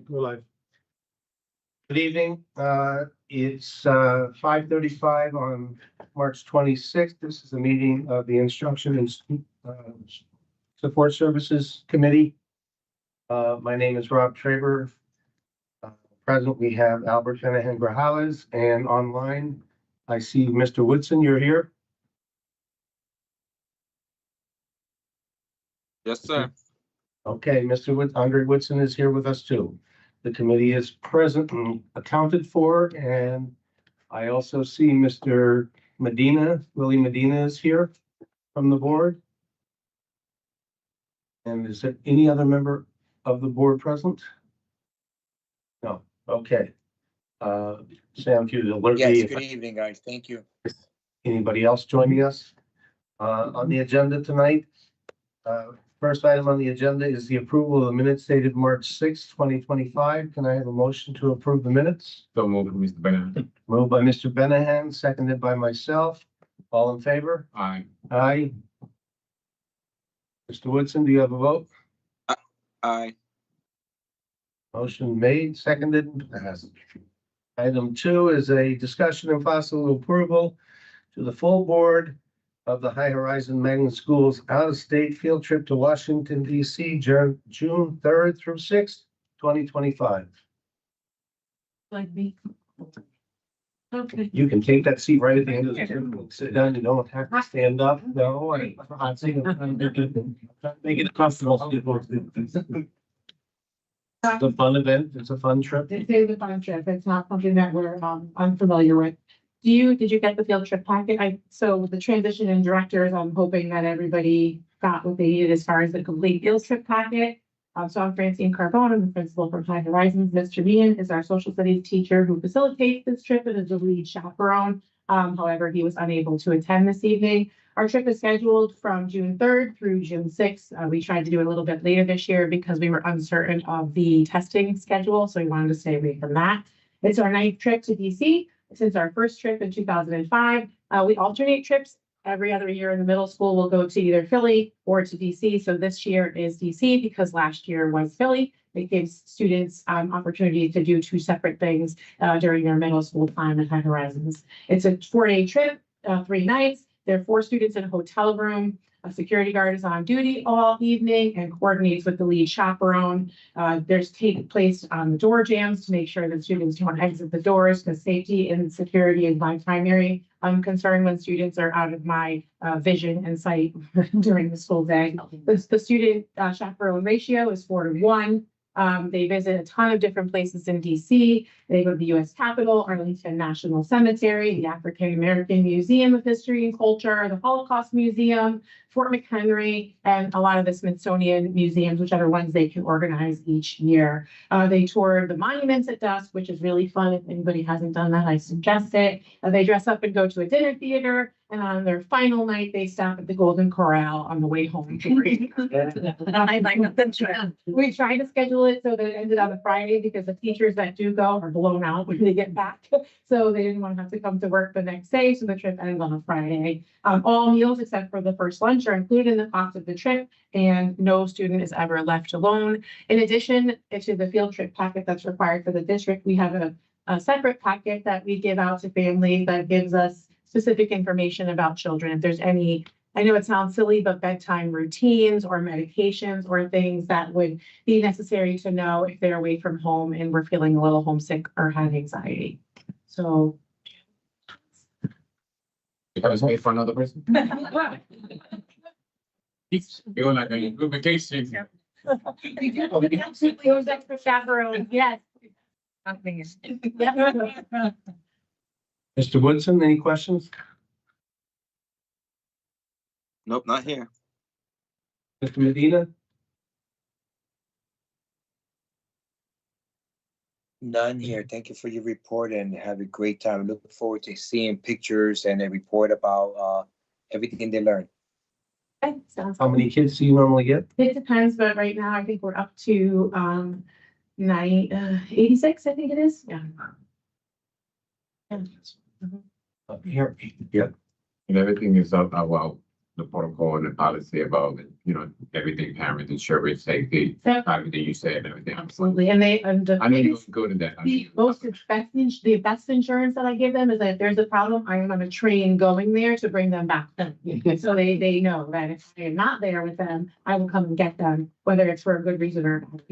We're live. Good evening. It's 5:35 on March 26th. This is a meeting of the Instruction and Support Services Committee. My name is Rob Traber. Present, we have Albert Fenahan Grajales, and online, I see Mr. Woodson. You're here. Yes, sir. Okay, Andre Woodson is here with us too. The committee is present and accounted for, and I also see Mr. Medina, Willie Medina is here from the board. And is there any other member of the board present? No, okay. Sam, if you'd alert me Yes, if good evening, guys. Thank you. anybody else joining us. On the agenda tonight, first item on the agenda is the approval of the minutes dated March 6, 2025. Can I have a motion to approve the minutes? So moved, Mr. Bennett. Moved by Mr. Benahan, seconded by myself. All in favor? Aye. Aye. Mr. Woodson, do you have a vote? Aye. Motion made, seconded. Item 2 is a discussion and possible approval to the full board of the High Horizon Magnet Schools out-of-state field trip to Washington, D.C., June 3rd through 6th, 2025. Like me. Okay. You can take that seat right at the end of the table. Sit down. You don't have to stand up. No, I'm saying, make it comfortable. It's a fun event. It's a fun trip. This is a fun trip. It's not something that we're unfamiliar with. Did you get the field trip packet? So with the transition and directors, I'm hoping that everybody got what they needed as far as the complete field trip packet. So I'm Francine Carbone. I'm the principal from High Horizons. Mr. Meehan is our social studies teacher who facilitates this trip and is the lead chaperone. However, he was unable to attend this evening. Our trip is scheduled from June 3rd through June 6th. We tried to do it a little bit later this year because we were uncertain of the testing schedule, so we wanted to stay away from that. It's our 9th trip to DC since our first trip in 2005. We alternate trips. Every other year in the middle school, we'll go to either Philly or to DC. So this year is DC because last year was Philly. It gives students opportunity to do 2 separate things during their middle school time at High Horizons. It's a 4-day trip, 3 nights. There are 4 students in a hotel room. A security guard is on duty all evening and coordinates with the lead chaperone. There's take place on the door jams to make sure that students don't exit the doors because safety and security is my primary concern when students are out of my vision and sight during the school day. The student chaperone ratio is 4-to-1. They visit a ton of different places in DC. They go to the U.S. Capitol, Arlington National Cemetery, the African American Museum of History and Culture, the Holocaust Museum, Fort McHenry, and a lot of the Smithsonian museums, whichever ones they can organize each year. They tour the monuments at dusk, which is really fun. If anybody hasn't done that, I suggest it. They dress up and go to a dinner theater. And on their final night, they stop at the Golden Corral on the way home. I like that trip. We tried to schedule it so that it ended on a Friday because the teachers that do go are blown out when they get back. So they didn't want to have to come to work the next day. So the trip ends on a Friday. All meals except for the first lunch are included in the cost of the trip, and no student is ever left alone. In addition to the field trip packet that's required for the district, we have a separate packet that we give out to families that gives us specific information about children. If there's any, I know it sounds silly, but bedtime routines or medications or things that would be necessary to know if they're away from home and we're feeling a little homesick or have anxiety. So. You have made for another person? You're like a good vacation. Absolutely, it was extra chaperone, yes. Mr. Woodson, any questions? Nope, not here. Mr. Medina? None here. Thank you for your report and have a great time. Looking forward to seeing pictures and a report about everything they learned. Okay, sounds How many kids do you normally get? It depends, but right now I think we're up to 86, I think it is. Yeah. Here, yeah. And everything is up, well, the protocol and the policy about, everything, parents, insurance, safety, Yeah, everything you said and everything. absolutely. And the I know you're biggest, good at that. I the mean, most expensive, the best insurance that I give them is that if there's a problem, I am on a train going there to bring them back. So they know that if they're not there with them, I will come and get them, whether it's for a good reason or not.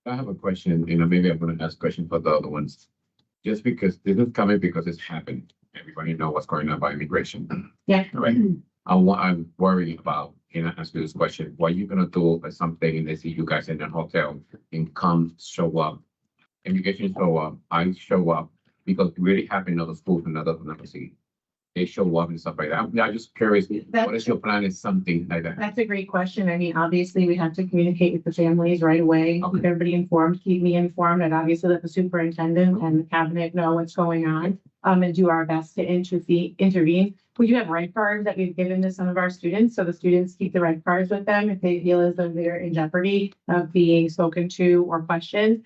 I have a question, maybe I'm gonna ask a question for the other ones. Just because this is coming because it's happened. Everybody know what's going on about immigration. Yeah. Right. I'm worried about, ask you this question, what are you gonna do if something and they see you guys in a hotel and come show up? Immigration show up, I show up, because it really happened in other schools and other see. They show up and stuff like that. I'm just curious, what is your plan is something like that? That's a great question. I mean, obviously, we have to communicate with the families right away, keep Okay. everybody informed, keep me informed, and obviously let the superintendent and the cabinet know what's going on. And do our best to intervene. We do have right cards that we've given to some of our students, so the students keep the right cards with them if they feel as though they're in jeopardy of being spoken to or questioned.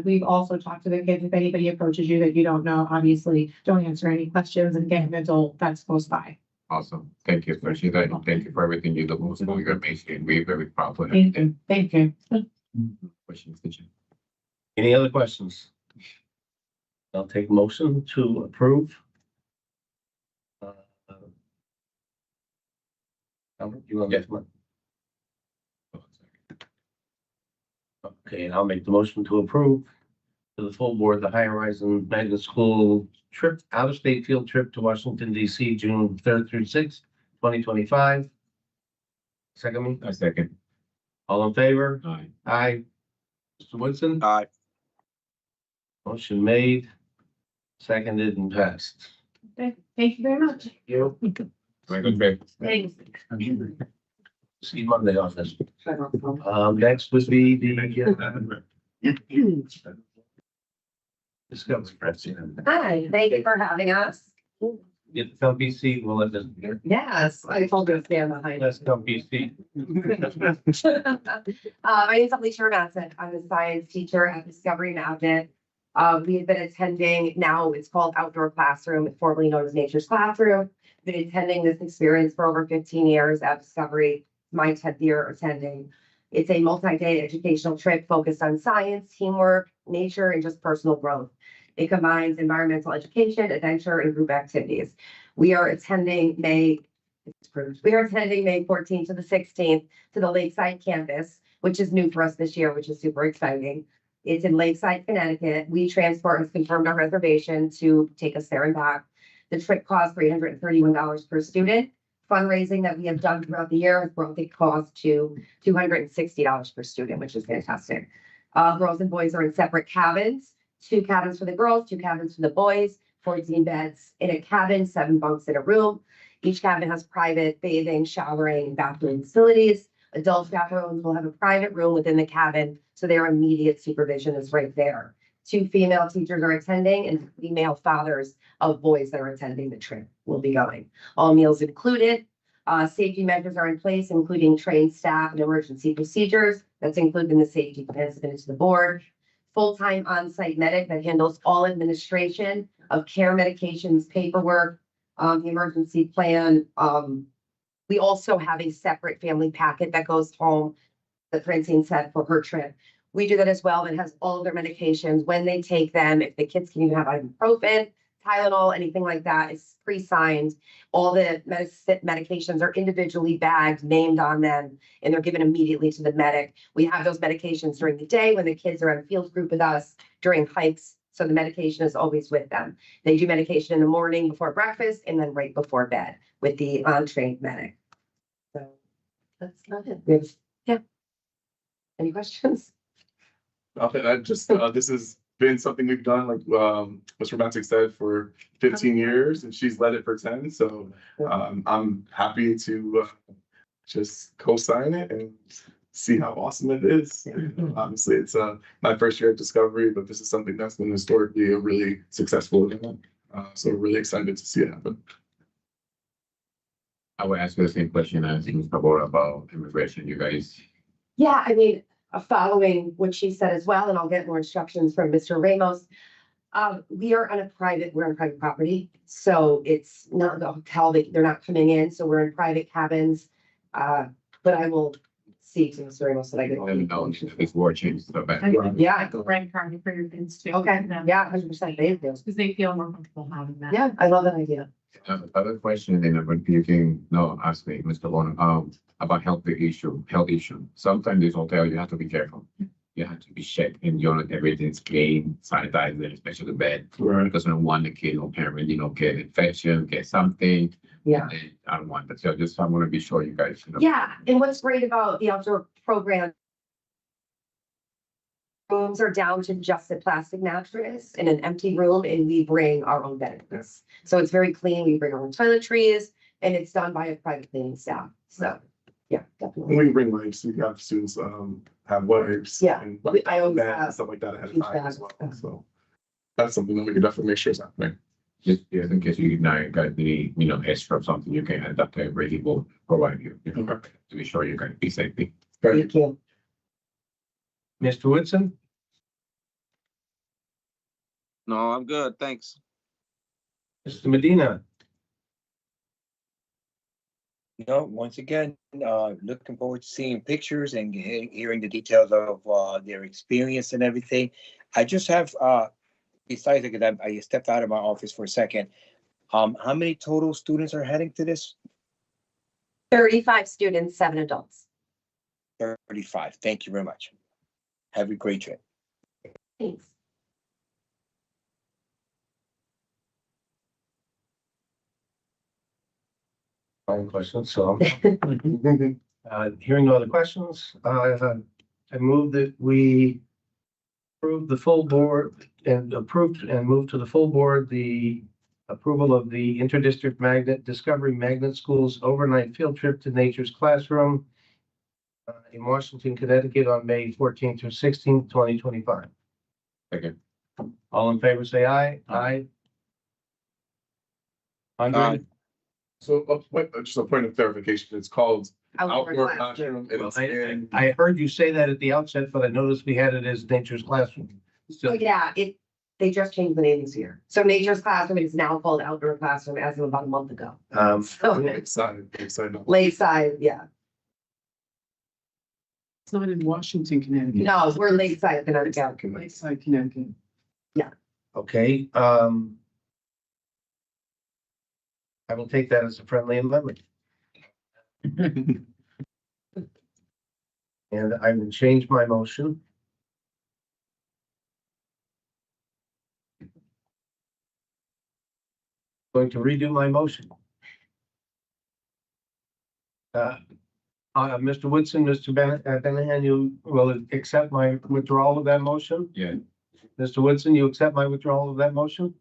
We've also talked to the kids, if anybody approaches you that you don't know, obviously, don't answer any questions and get an adult that's close by. Awesome. Thank you, especially that. Thank you for everything you do. So you're amazing. We're very proud of Thank it. you, thank you. Questions, teacher? Any other questions? I'll take motion to approve. Albert, you want to make one? Okay, and I'll make the motion to approve to the full board, the High Horizon Magnet School trip, out-of-state field trip to Washington DC, June 3rd through 6th, 2025. Second me, A second. all in favor? Aye. Aye. Mr. Woodson? Aye. Motion made, seconded and passed. Okay, thank you very much. You, Very good, great. Thanks. see you Monday on this. Next would be Discovery President. Hi, thank you for having us. Get the BC, we'll let them here. Yes, I told you to stand behind. Let's go BC. My name is Alicia Matson. I'm a science teacher at Discovery Magnet. We have been attending, now it's called Outdoor Classroom, formerly known as Nature's Classroom. Been attending this experience for over 15 years at Discovery, my 10th year attending. It's a multi-day educational trip focused on science, teamwork, nature, and just personal growth. It combines environmental education, adventure, and group activities. We are attending May 14th to the 16th to the Lakeside campus, which is new for us this year, which is super exciting. It's in Lakeside, Connecticut. We Transport has confirmed our reservation to take us there and back. The trip costs $331 per student. Fundraising that we have done throughout the year has brought the cost to $260 per student, which is fantastic. Girls and boys are in separate cabins, 2 cabins for the girls, 2 cabins for the boys, 14 beds in a cabin, 7 bunks in a room. Each cabin has private bathing, showering, bathroom facilities. Adult chaperones will have a private room within the cabin, so their immediate supervision is right there. 2 female teachers are attending, and female fathers of boys that are attending the trip will be going. All meals included. Safety measures are in place, including trained staff and emergency procedures. That's included in the safety plan submitted to the board. Full-time on-site medic that handles all administration of care medications, paperwork, the emergency plan. We also have a separate family packet that goes home that Francine said for her trip. We do that as well. It has all of their medications, when they take them, if the kids can even have ibuprofen, Tylenol, anything like that is pre-signed. All the medications are individually bagged, named on them, and they're given immediately to the medic. We have those medications during the day when the kids are in field group with us during hikes. So the medication is always with them. They do medication in the morning before breakfast and then right before bed with the untrained medic. So that's not it. Yeah. Any questions? Nothing, I just, this has been something we've done, like, Mr. Romantic said, for 15 years, and she's led it for 10, so, I'm happy to, just co-sign it and see how awesome it is. Obviously, it's, my first year at Discovery, but this is something that's been historically a really successful event, so we're really excited to see it happen. I will ask you the same question as Mr. Bora about immigration, you guys. Yeah, I mean, following what she said as well, and I'll get more instructions from Mr. Ramos. We're on private property, so it's not the hotel, they're not coming in, so we're in private cabins. But I will see to Mr. Ramos that I get. Let me know if this war changes so bad. Yeah, I go rent car for your kids too. okay, yeah, 100%, they do. Because they feel more comfortable having that. Yeah, I love that idea. Other question, and then you can, no, ask me, Mr. Warner, about health issue. Sometimes this hotel, you have to be careful. You have to be checked and everything's clean, sanitized, especially the bed. Right. Because I don't want the kid or parent, get infection, get something. Yeah. And I don't want that. So I want to be sure you guys. Yeah, and what's great about the outdoor program. Rooms are down to just a plastic mattress in an empty room, and we bring our own beds. So it's very clean, we bring our own toiletries, and it's done by a private cleaning staff, so, yeah, And definitely. we can bring wipes, we have students, have wipes. Yeah, and I always bags and have. stuff like that ahead of huge time as bags. well, so. That's something that we can definitely make sure is happening. Just in case you got the, extra something you can adapt to really will provide you, to be sure you can be safety. Thank you. Mr. Woodson? No, I'm good, thanks. Mr. Medina? No, once again, looking forward to seeing pictures and hearing the details of their experience and everything. I just have, besides, because I stepped out of my office for a second. How many total students are heading to this? 35 students, 7 adults. 35. Thank you very much. Have a great trip. Thanks. Fine questions, so. Hearing no other questions, I move that we approve the full board and move to the full board, the approval of the Interdistrict Discovery Magnet Schools overnight field trip to Nature's Classroom in Washington, Connecticut on May 14th through 16th, 2025. Okay. All in favor, say aye. Aye. Andre? So, just a point of clarification, it's called outdoor classroom. and Well, it's in- I heard you say that at the outset, but I noticed we had it as Nature's Classroom. So Still, yeah, they just changed the name this year. So Nature's Classroom is now called Outdoor Classroom as of about a month ago. So I'm excited. Lakeside, yeah. It's not in Washington, Connecticut. No, we're Lakeside, Connecticut. Lakeside, Connecticut. okay, I will take that as a friendly amendment. And I will change my motion. Going to redo my motion. Mr. Woodson, Mr. Benahan, you will accept my withdrawal of that motion? Yeah. Mr. Woodson, you accept my withdrawal of that motion?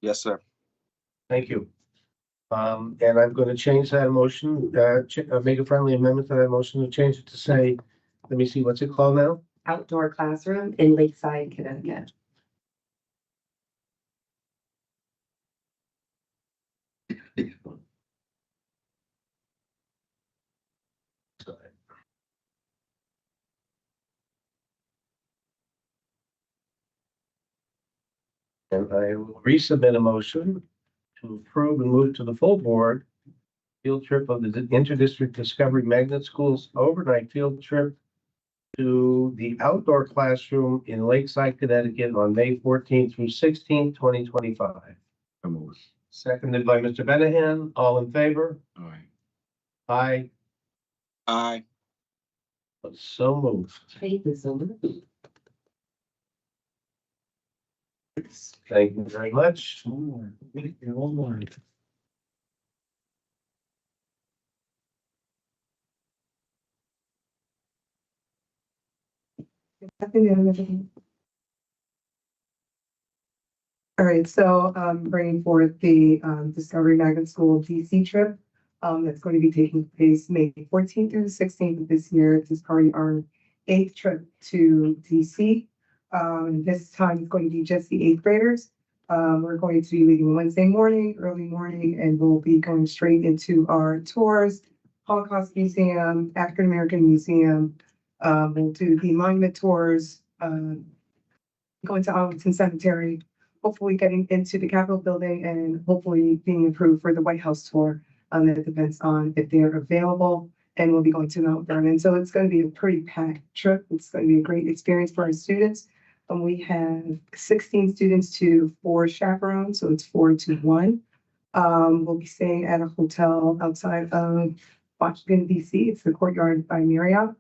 Yes, sir. Thank you. And I'm going to change that motion, make a friendly amendment to that motion to change it to say, let me see, what's it called now? Outdoor Classroom in Lakeside, Connecticut. And I will resubmit a motion to approve and move to the full board field trip of the Interdistrict Discovery Magnet Schools overnight field trip to the outdoor classroom in Lakeside, Connecticut on May 14th through 16th, 2025. Seconded by Mr. Benahan. All in favor? All right. Aye. Aye. So moved. Thank you so much. Thank you very much. All right, so bringing forth the Discovery Magnet School DC trip. That's going to be taking place May 14th through the 16th of this year. This is probably our 8th trip to DC. This time it's going to be just the 8th graders. We're going to be leaving Wednesday morning, early morning, and we'll be going straight into our tours, Holocaust Museum, African American Museum. We'll do the monument tours, going to Arlington Cemetery, hopefully getting into the Capitol building and hopefully being approved for the White House tour. That depends on if they're available, and we'll be going to Mount Vernon. So it's going to be a pretty packed trip. It's going to be a great experience for our students. And we have 16 students to 4 chaperones, so it's 4-1. We'll be staying at a hotel outside of Washington, DC. It's the Courtyard by Marriott.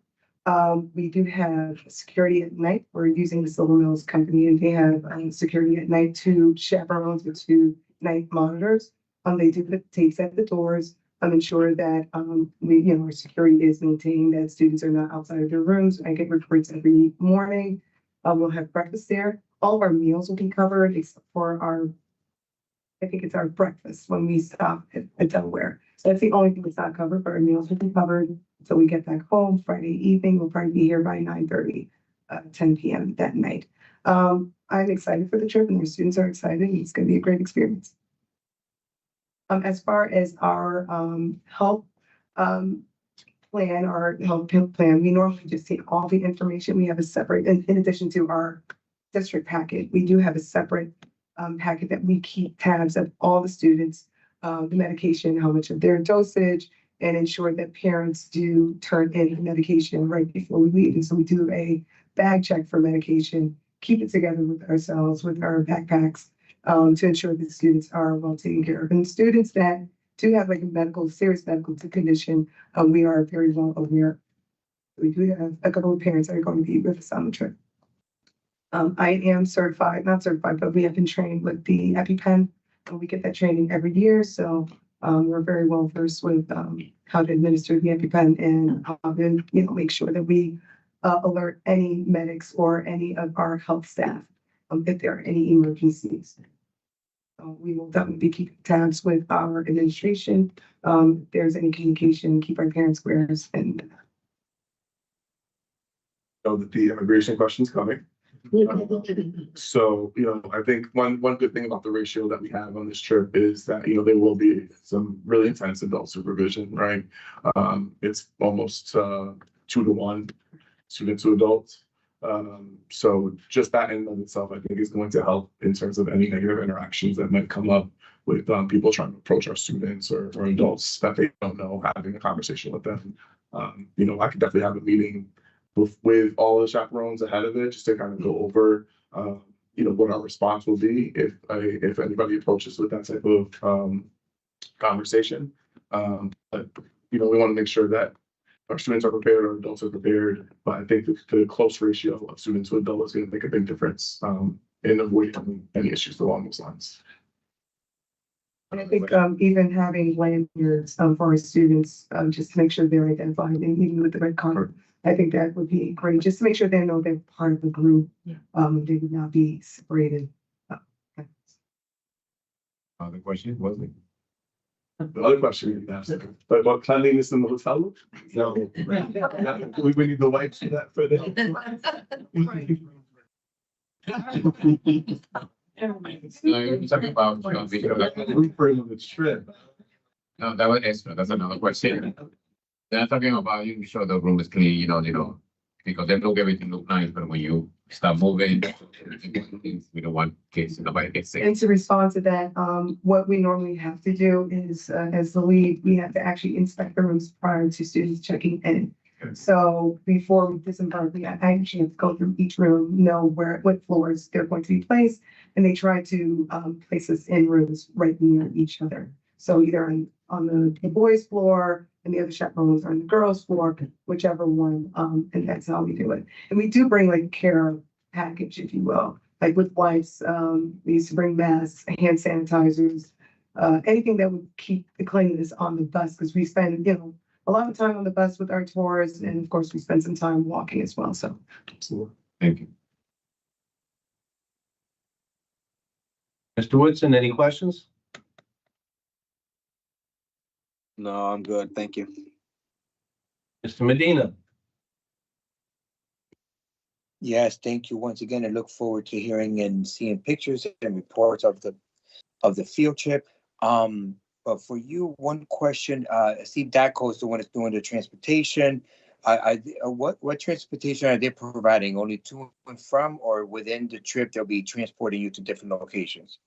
We do have security at night. We're using the Silver Mills Company, and they have security at night, 2 chaperones with 2 night monitors. They do put tapes at the doors, ensure that our security is maintained, that students are not outside of their rooms. I get reports every morning. We'll have breakfast there. All of our meals will be covered except for I think it's our breakfast when we stop at Delaware. So that's the only thing that's not covered, but our meals will be covered. So we get back home Friday evening. We'll probably be here by 9:30, 10 p.m. that night. I'm excited for the trip, and the students are excited. It's going to be a great experience. As far as our health plan, our health plan, we normally just take all the information. We have a separate, in addition to our district packet, we do have a separate packet that we keep tabs of all the students, the medication, how much of their dosage, and ensure that parents do turn in the medication right before we leave. And so we do a bag check for medication, keep it together with ourselves, with our backpacks, to ensure that students are well taken care of. And students that do have like a serious medical condition, we are very well aware. We do have a couple of parents that are going to be with us on the trip. I am certified, not certified, but we have been trained with the EpiPen, and we get that training every year. So we're very well versed with how to administer the EpiPen and how to, make sure that we alert any medics or any of our health staff if there are any emergencies. We will definitely be keeping tabs with our administration. If there's any communication, keep our parents squares and Know that the immigration question is coming. So, I think one good thing about the ratio that we have on this trip is that, there will be some really intense adult supervision, right? It's almost 2-to-1 student to adult. So just that in and of itself, I think is going to help in terms of any negative interactions that might come up with people trying to approach our students or adults that they don't know, having a conversation with them. I could definitely have a meeting with all the chaperones ahead of it, just to kind of go over, what our response will be if anybody approaches with that type of conversation. But we want to make sure that our students are prepared, our adults are prepared, but I think the close ratio of students to adults is going to make a big difference in avoiding any issues along those lines. And I think even having lanyards for our students, just to make sure they're identified, and even with the red card, I think that would be great, just to make sure they know they're part of the group. They would not be separated. Other question, was it? The other question you asked, but about cleanliness in the hotel? No. We need the wipes for that for them. No, you're talking about, Blueprint of the trip. no, that was extra, that's another question. They're talking about you sure the room is clean, because they look everything look nice, but when you start moving, we don't want kids, nobody gets sick. And to respond to that, what we normally have to do is, as the lead, we have to actually inspect the rooms prior to students checking in. Okay. So before we disembark, we actually have to go through each room, know what floors they're going to be placed, and they try to place us in rooms right near each other. So either on the boys' floor, and the other chaperones are on the girls' floor, whichever one, and that's how we do it. And we do bring like care package, if you will, like with wipes, we used to bring masks, hand sanitizers, anything that would keep the cleanliness on the bus, because we spend, a lot of time on the bus with our tours, and of course, we spend some time walking as well, so. Absolutely. Thank you. Mr. Woodson, any questions? No, I'm good. Thank you. Mr. Medina? Yes, thank you once again. I look forward to hearing and seeing pictures and reports of the field trip. But for you, one question, Steve Dacko is the one that's doing the transportation. What transportation are they providing? Only to and from, or within the trip, they'll be transporting you to different locations?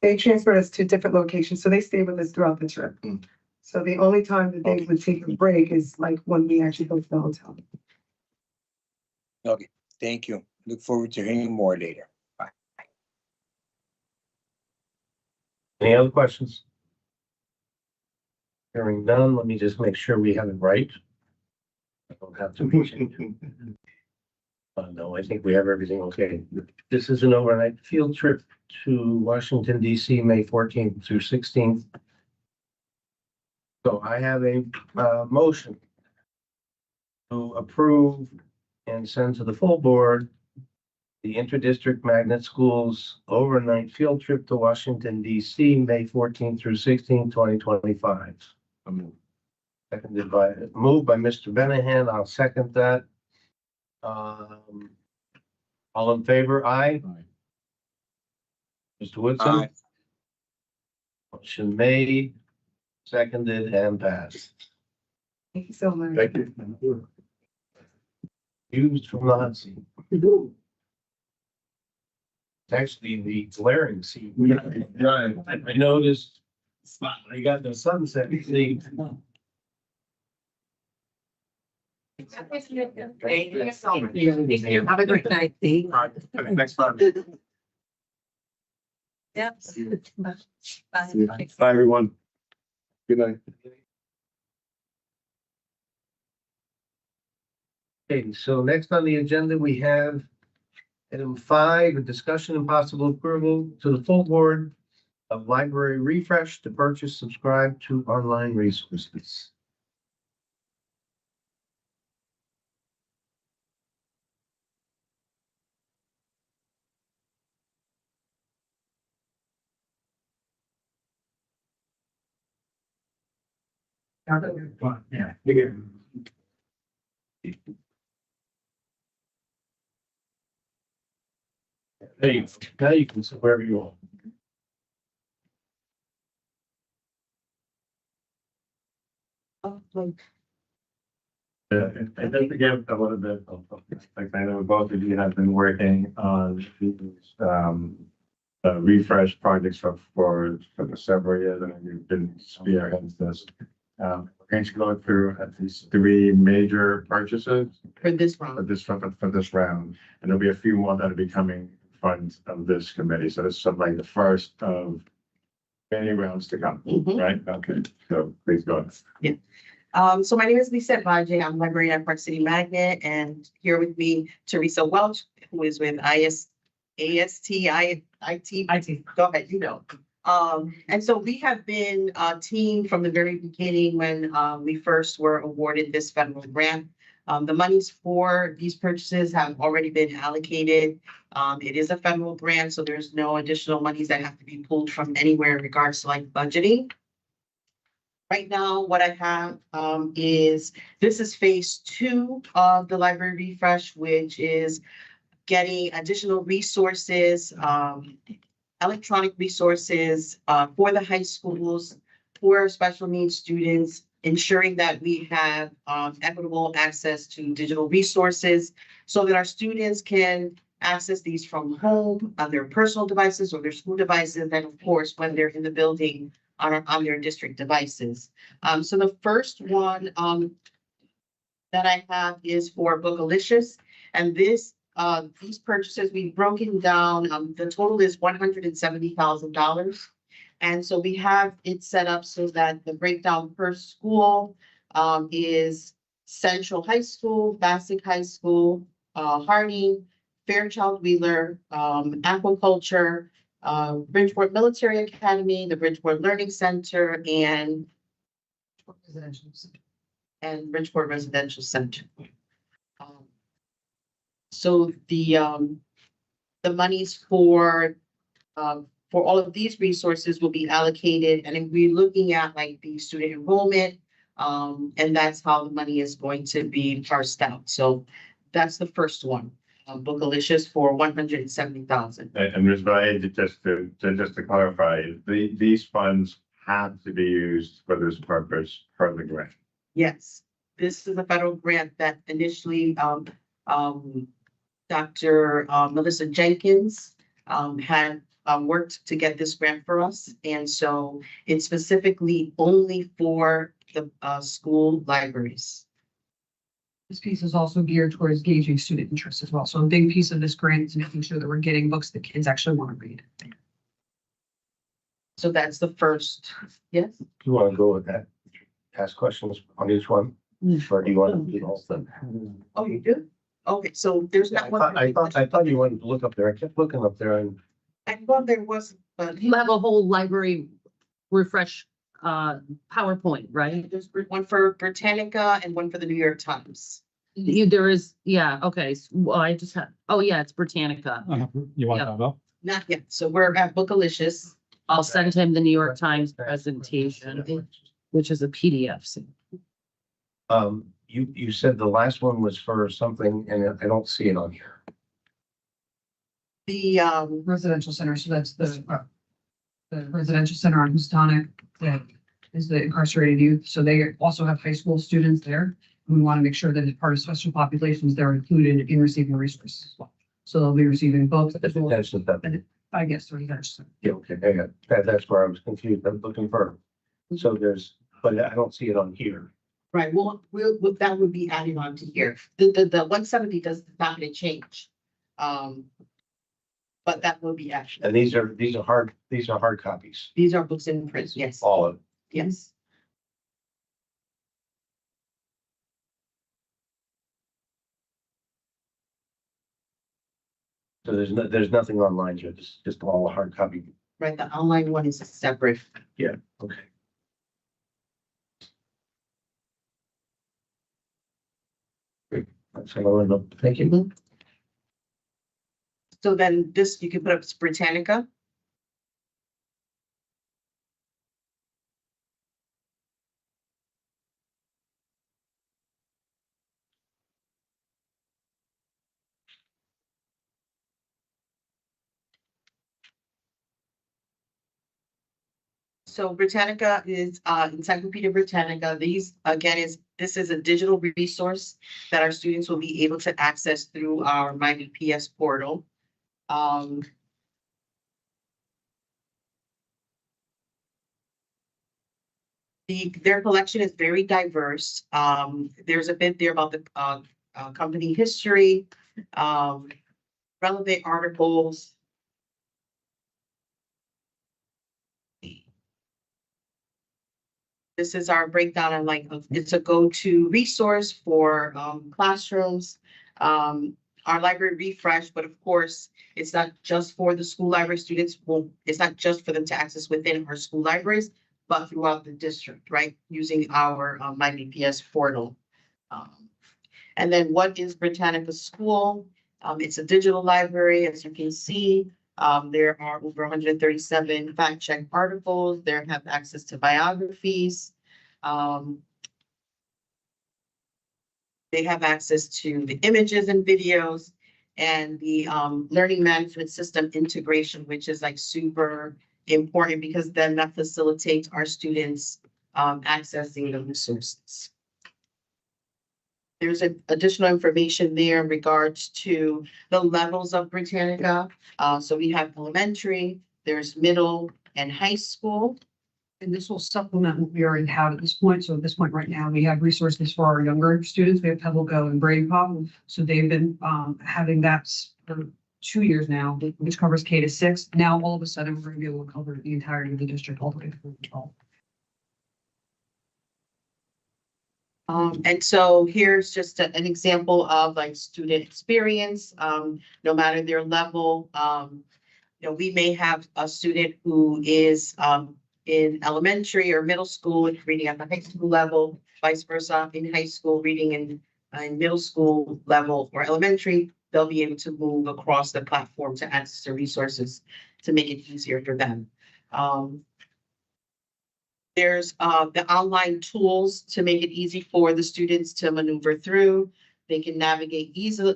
They transferred us to different locations, so they stay with us throughout the trip. Mm. So the only time that they would take a break is like when we actually go to the hotel. Okay, thank you. Look forward to hearing more later. Any other questions? Hearing none, let me just make sure we have it right. I don't have to mention. No, I think we have everything okay. This is an overnight field trip to Washington DC, May 14th through 16th. So I have a motion to approve and send to the full board the Interdistrict Magnet Schools overnight field trip to Washington DC, May 14th through 16th, 2025. Moved by Mr. Benahan. I'll second that. All in favor? Aye. Mr. Woodson? Aye. Motion made, seconded, and passed. Thank you so much. Thank you. Used from the hot seat. It's actually the glaring seat. Right. I noticed spot, I got the sunset seat. Thank you so much. Have a great night. Next Friday. Yep. Bye. Bye, everyone. Good night. Okay, so next on the agenda, we have item 5, a discussion and possible approval to the full board of library refresh to purchase, subscribe to online resources. Yeah. Hey, now you can sit wherever you want. And just to give a little bit of, like, I know both of you have been working on these, refresh projects for several years, and you've been spearheading this. We're going to go through at least 3 major purchases For this for round. this round, and there'll be a few more that'll be coming in front of this committee. So this is sort of like the first of many rounds to come, Mhm. right? Okay, so please go ahead. So my name is Lisa Vaje. I'm librarian at Park City Magnet, and here with me, Teresa Welch, who is with IT. Go ahead, you know. And so we have been a team from the very beginning when we first were awarded this federal grant. The monies for these purchases have already been allocated. It is a federal grant, so there's no additional monies that have to be pulled from anywhere in regards to like budgeting. Right now, what I have is, this is phase 2 of the library refresh, which is getting additional resources, electronic resources for the high schools, for special needs students, ensuring that we have equitable access to digital resources so that our students can access these from home, on their personal devices or their school devices, and of course, when they're in the building on their district devices. So the first one that I have is for Bookalicious, and these purchases, we've broken down, the total is $170,000. And so we have it set up so that the breakdown per school is Central High School, Bassick High School, Harding, Fairchild Wheeler, Aquaculture, Bridgeport Military Academy, the Bridgeport Learning Center, and Bridgeport Residential Center. So the monies for all of these resources will be allocated, and if we're looking at like the student enrollment, and that's how the money is going to be parsed out. So that's the first one, Bookalicious for $170,000. And Ms. Valle, just to clarify, these funds have to be used for this purpose per the grant. Yes, this is a federal grant that initially, Dr. Melissa Jenkins, had, worked to get this grant for us. And so it's specifically only for the, school libraries. This piece is also geared towards gauging student interest as well. So a big piece of this grant is making sure that we're getting books that kids actually want to read. So that's the first, yes? Do you want to go with that? Ask questions on each one? Or do you want to do the whole thing? Oh, you do? Okay, so there's not one. I thought you wanted to look up there. I kept looking up there and I thought there was, but You have a whole library refresh PowerPoint, right? there's one for Britannica and one for the New York Times. There is, yeah, okay. Well, I just had, oh yeah, it's Britannica. You want Yeah. to know? Not yet. So we're at Bookalicious. I'll send him the New York Times presentation, which is a PDF. So you said the last one was for something and I don't see it on here. The, Residential center, so that's the residential center on Houstonic that is the incarcerated youth. So they also have high school students there. We want to make sure that as part of special populations, they're included in receiving resources as well. So they'll be receiving books. That's the, I guess, residential. yeah, okay, that's where I was confused. I'm looking for. So there's, but I don't see it on here. right, that would be added on to here. The 170 not gonna change. But that will be added. And these are hard copies, These are books in print, yes, all of them. yes. So there's nothing online here. This is just all a hard copy. Right, the online one is separate. Yeah, okay. Great. That's all I want to know. Thank you. So then this, you can put up Britannica. So Britannica is Encyclopedia Britannica. These, again, this is a digital resource that our students will be able to access through our MyBPS portal. Their collection is very diverse. There's a bit there about the company history, relevant articles. This is our breakdown on it's a go-to resource for classrooms. Our library refresh, but of course, it's not just for the school library students. Well, it's not just for them to access within our school libraries, but throughout the district, right? Using our MyBPS portal. And then what is Britannica School? It's a digital library, as you can see. There are over 137 fact check articles. They have access to biographies. They have access to the images and videos and the learning management system integration, which is like super important because then that facilitates our students accessing the resources. There's additional information there in regards to the levels of Britannica. So we have elementary, there's middle and high school. And this will supplement what we already have at this point. So at this point right now, we have resources for our younger students. We have PebbleGo and BrainPop. So they've been having that for 2 years now, which covers K to 6. Now, all of a sudden, we're going to be able to cover the entirety of the district all the way through 12. And so here's just an example of like student experience, no matter their level. We may have a student who is in elementary or middle school and reading at the high school level, vice versa, in high school reading in middle school level or elementary, they'll be able to move across the platform to access the resources to make it easier for them. There's the online tools to make it easy for the students to maneuver through. They can navigate easily.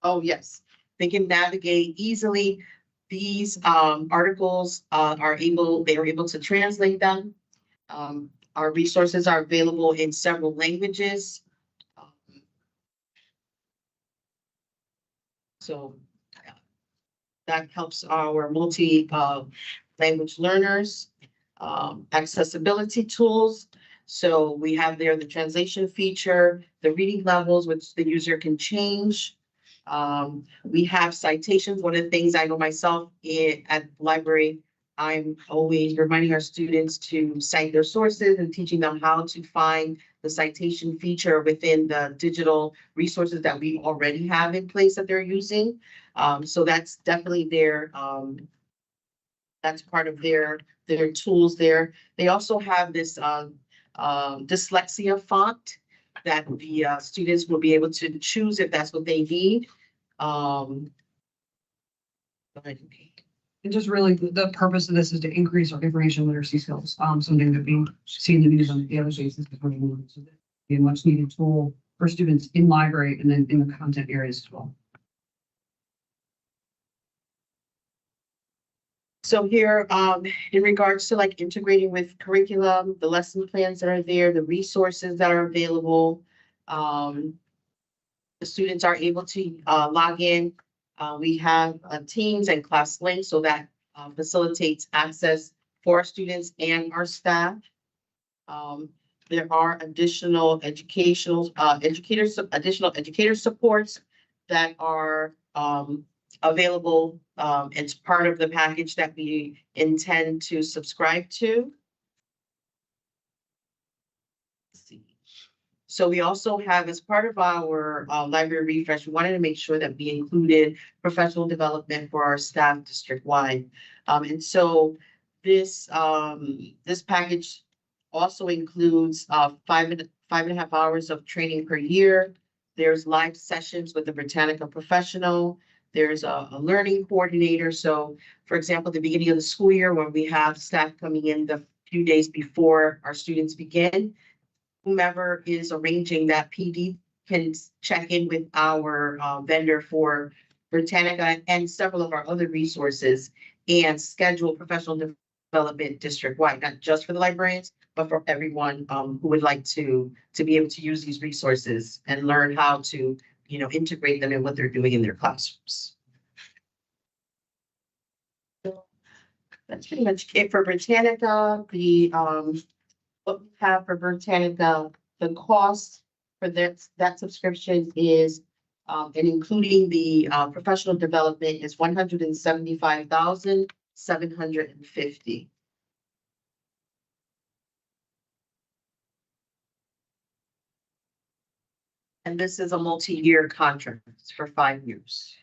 Oh, yes, they can navigate easily. These articles they are able to translate them Our resources are available in several languages. So that helps our language learners. Accessibility tools. So we have there the translation feature, the reading levels, which the user can change. We have citations. One of the things I know myself at the library, I'm always reminding our students to cite their sources and teaching them how to find the citation feature within the digital resources that we already have in place that they're using. So that's definitely that's part of their tools there. They also have this dyslexia font that the students will be able to choose if that's what they need. And just really, the purpose of this is to increase our information literacy skills, something that we see in the news on a daily basis. So that be a much needed tool for students in library and then in the content areas as well. So here, in regards to like integrating with curriculum, the lesson plans that are there, the resources that are available. The students are able to log in. We have Teams and class links, so that facilitates access for our students and our staff. There are additional additional educator supports that are available. It's part of the package that we intend to subscribe to. Let's see. So we also have, as part of our library refresh, we wanted to make sure that we included professional development for our staff district-wide. And so this package also includes 5.5 hours of training per year. There's live sessions with the Britannica professional. There's a learning coordinator. So for example, the beginning of the school year, when we have staff coming in the few days before our students begin, whomever is arranging that PD can check in with our vendor for Britannica and several of our other resources and schedule professional development district-wide, not just for the librarians, but for everyone who would like to be able to use these resources and learn how to, integrate them in what they're doing in their classrooms. So that's pretty much it for Britannica. What we have for Britannica, the cost for that subscription is, and including the professional development, is $175,750. And this is a multi-year contract. It's for 5 years.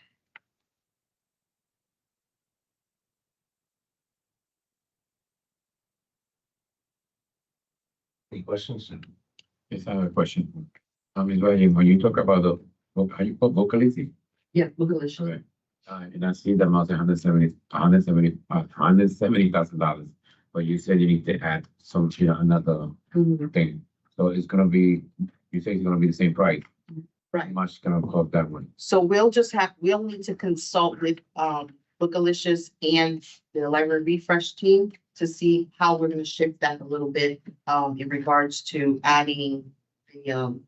Any questions? Yes, I have a question. Ms. Valle, when you talk about are you called vocalistic? Yeah, Boogalicious. Okay. And I see the amount of $170,000, but you said you need to add some, another thing. So it's gonna be, you say it's gonna be the same price. How Right. much gonna cost that one? So we'll need to consult with Boogalicious and the library refresh team to see how we're gonna shift that a little bit in regards to adding the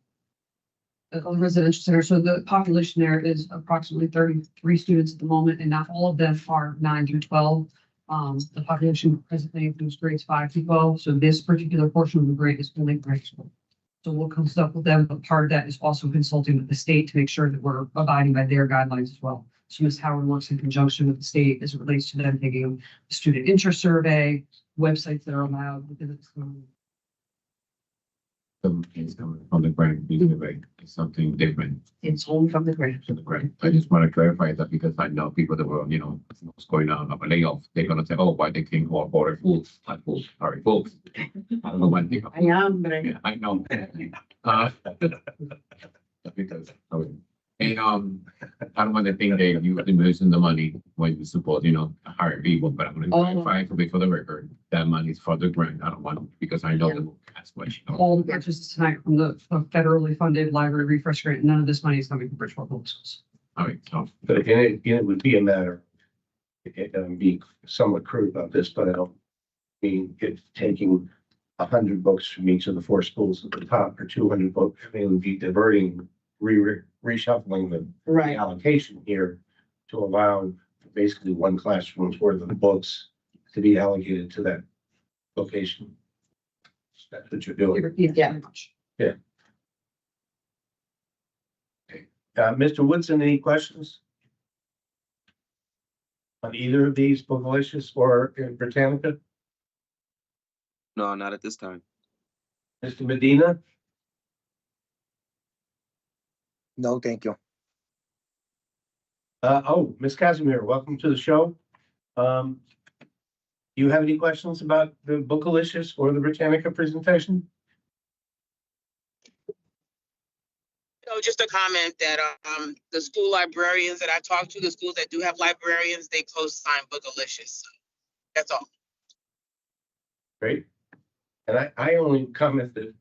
Residential center. So the population there is approximately 33 students at the moment, and not all of them are 9 through 12. The population presently includes grades 5 to 12. So this particular portion of the grade is only grade school. So we'll consult with them, but part of that is also consulting with the state to make sure that we're abiding by their guidelines as well. So Ms. Howard works in conjunction with the state as it relates to them taking a student interest survey, websites that are allowed within the school. It's coming from the grant, it's something different it's home from the grant. to the grant. I just want to clarify that because I know people that were, what's going on, a layoff, they're gonna say, oh, why they can't go afford foods, not foods, sorry, folks. I don't know when they go. I am, but Yeah, I know. Because, and, I don't want to think that you are losing the money when you support, hire people, but I'm gonna clarify to be for the record, that money is for the grant. I don't want, because I know Yeah. that that's what you know. All the purchases tonight from the federally funded library refresh grant. None of this money is coming from Bridgeport Public Schools. All right, so, But again, it would be a matter, being somewhat crude about this, but I don't mean it's taking 100 books from each of the 4 schools at the top, or 200 books. I mean, it would be diverting, reshuffling the Right. allocation here to allow basically one classroom's worth of books to be allocated to that location. That's what you're doing. Yeah. very much. Mr. Woodson, any questions? On either of these, Bookalicious or in Britannica? No, not at this time. Mr. Medina? No, thank you. Ms. Casimir, welcome to the show. Do you have any questions about the Bookalicious or the Britannica presentation? No, just a comment that, the school librarians that I talked to, the schools that do have librarians, they co-sign Bookalicious. That's all. Great. And I only comment that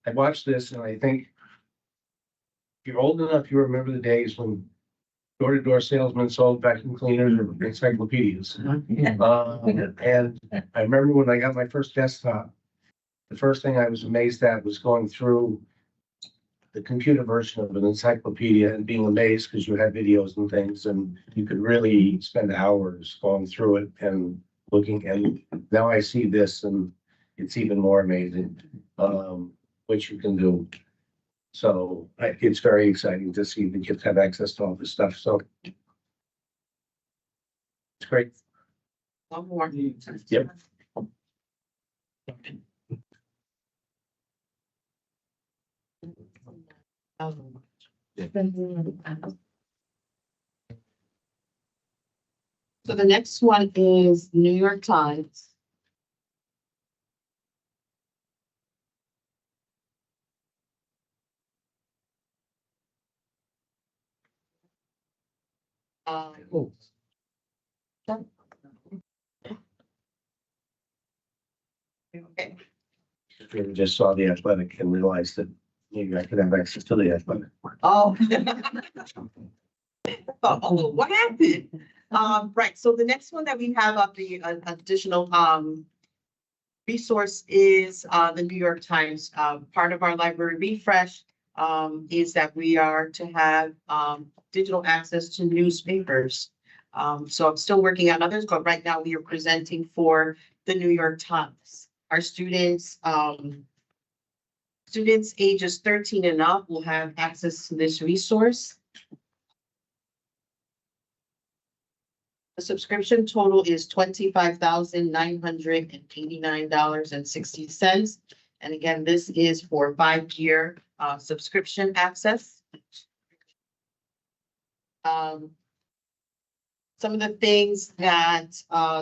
I watched this and I think if you're old enough, you remember the days when door-to-door salesmen sold vacuum cleaners or encyclopedias. And I remember when I got my first desktop, the first thing I was amazed at was going through the computer version of an encyclopedia and being amazed because you had videos and things and you could really spend hours going through it and looking. And now I see this and it's even more amazing, what you can do. So it's very exciting to see the kids have access to all this stuff. So it's great. One more. Yep. So the next one is New York Times. Okay. We just saw the Athletic and realized that maybe I could have access to the Athletic. Oh. Oh, what happened? Right, so the next one that we have up the additional resource is the New York Times. Part of our library refresh is that we are to have digital access to newspapers. So I'm still working on others, but right now we are presenting for the New York Times. Our students ages 13 and up will have access to this resource. The subscription total is $25,989.60. And again, this is for 5-year subscription access. Some of the things that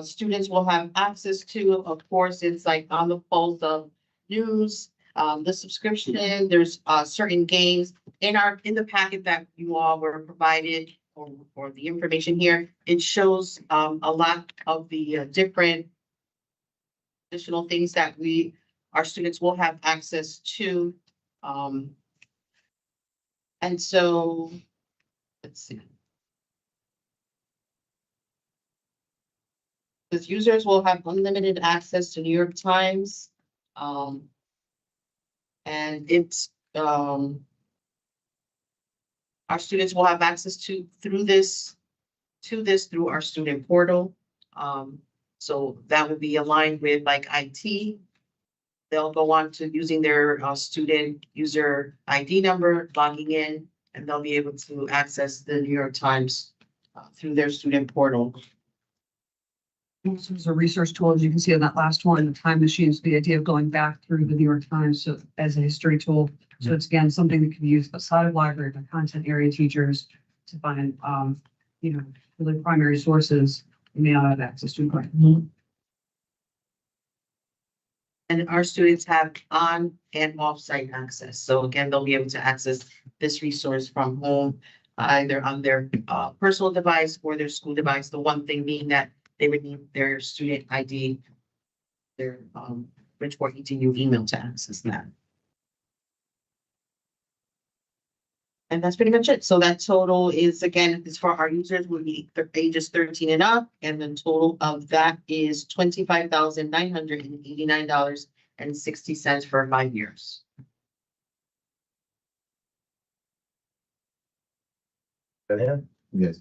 students will have access to, of course, it's like on the pulse of news, the subscription, there's certain games in the packet that you all were provided or the information here. It shows a lot of the different additional things that our students will have access to. And so, let's see. Because users will have unlimited access to New York Times. And it's, our students will have access through our student portal. So that would be aligned with like IT. They'll go on to using their student user ID number, logging in, and they'll be able to access the New York Times through their student portal. This is a research tool, as you can see on that last one, the time machines, the idea of going back through the New York Times so as a history tool. So it's again, something that can be used outside of library by content area teachers to find, really primary sources you may not have access to. And our students have on and off-site access. So again, they'll be able to access this resource from home, either on their personal device or their school device. The one thing being that they would need their student ID, their Bridgeport ETU email to access that. And that's pretty much it. So that total is, again, is for our users would be ages 13 and up. And the total of that is $25,989.60. and 60 cents for 5 years. Yes.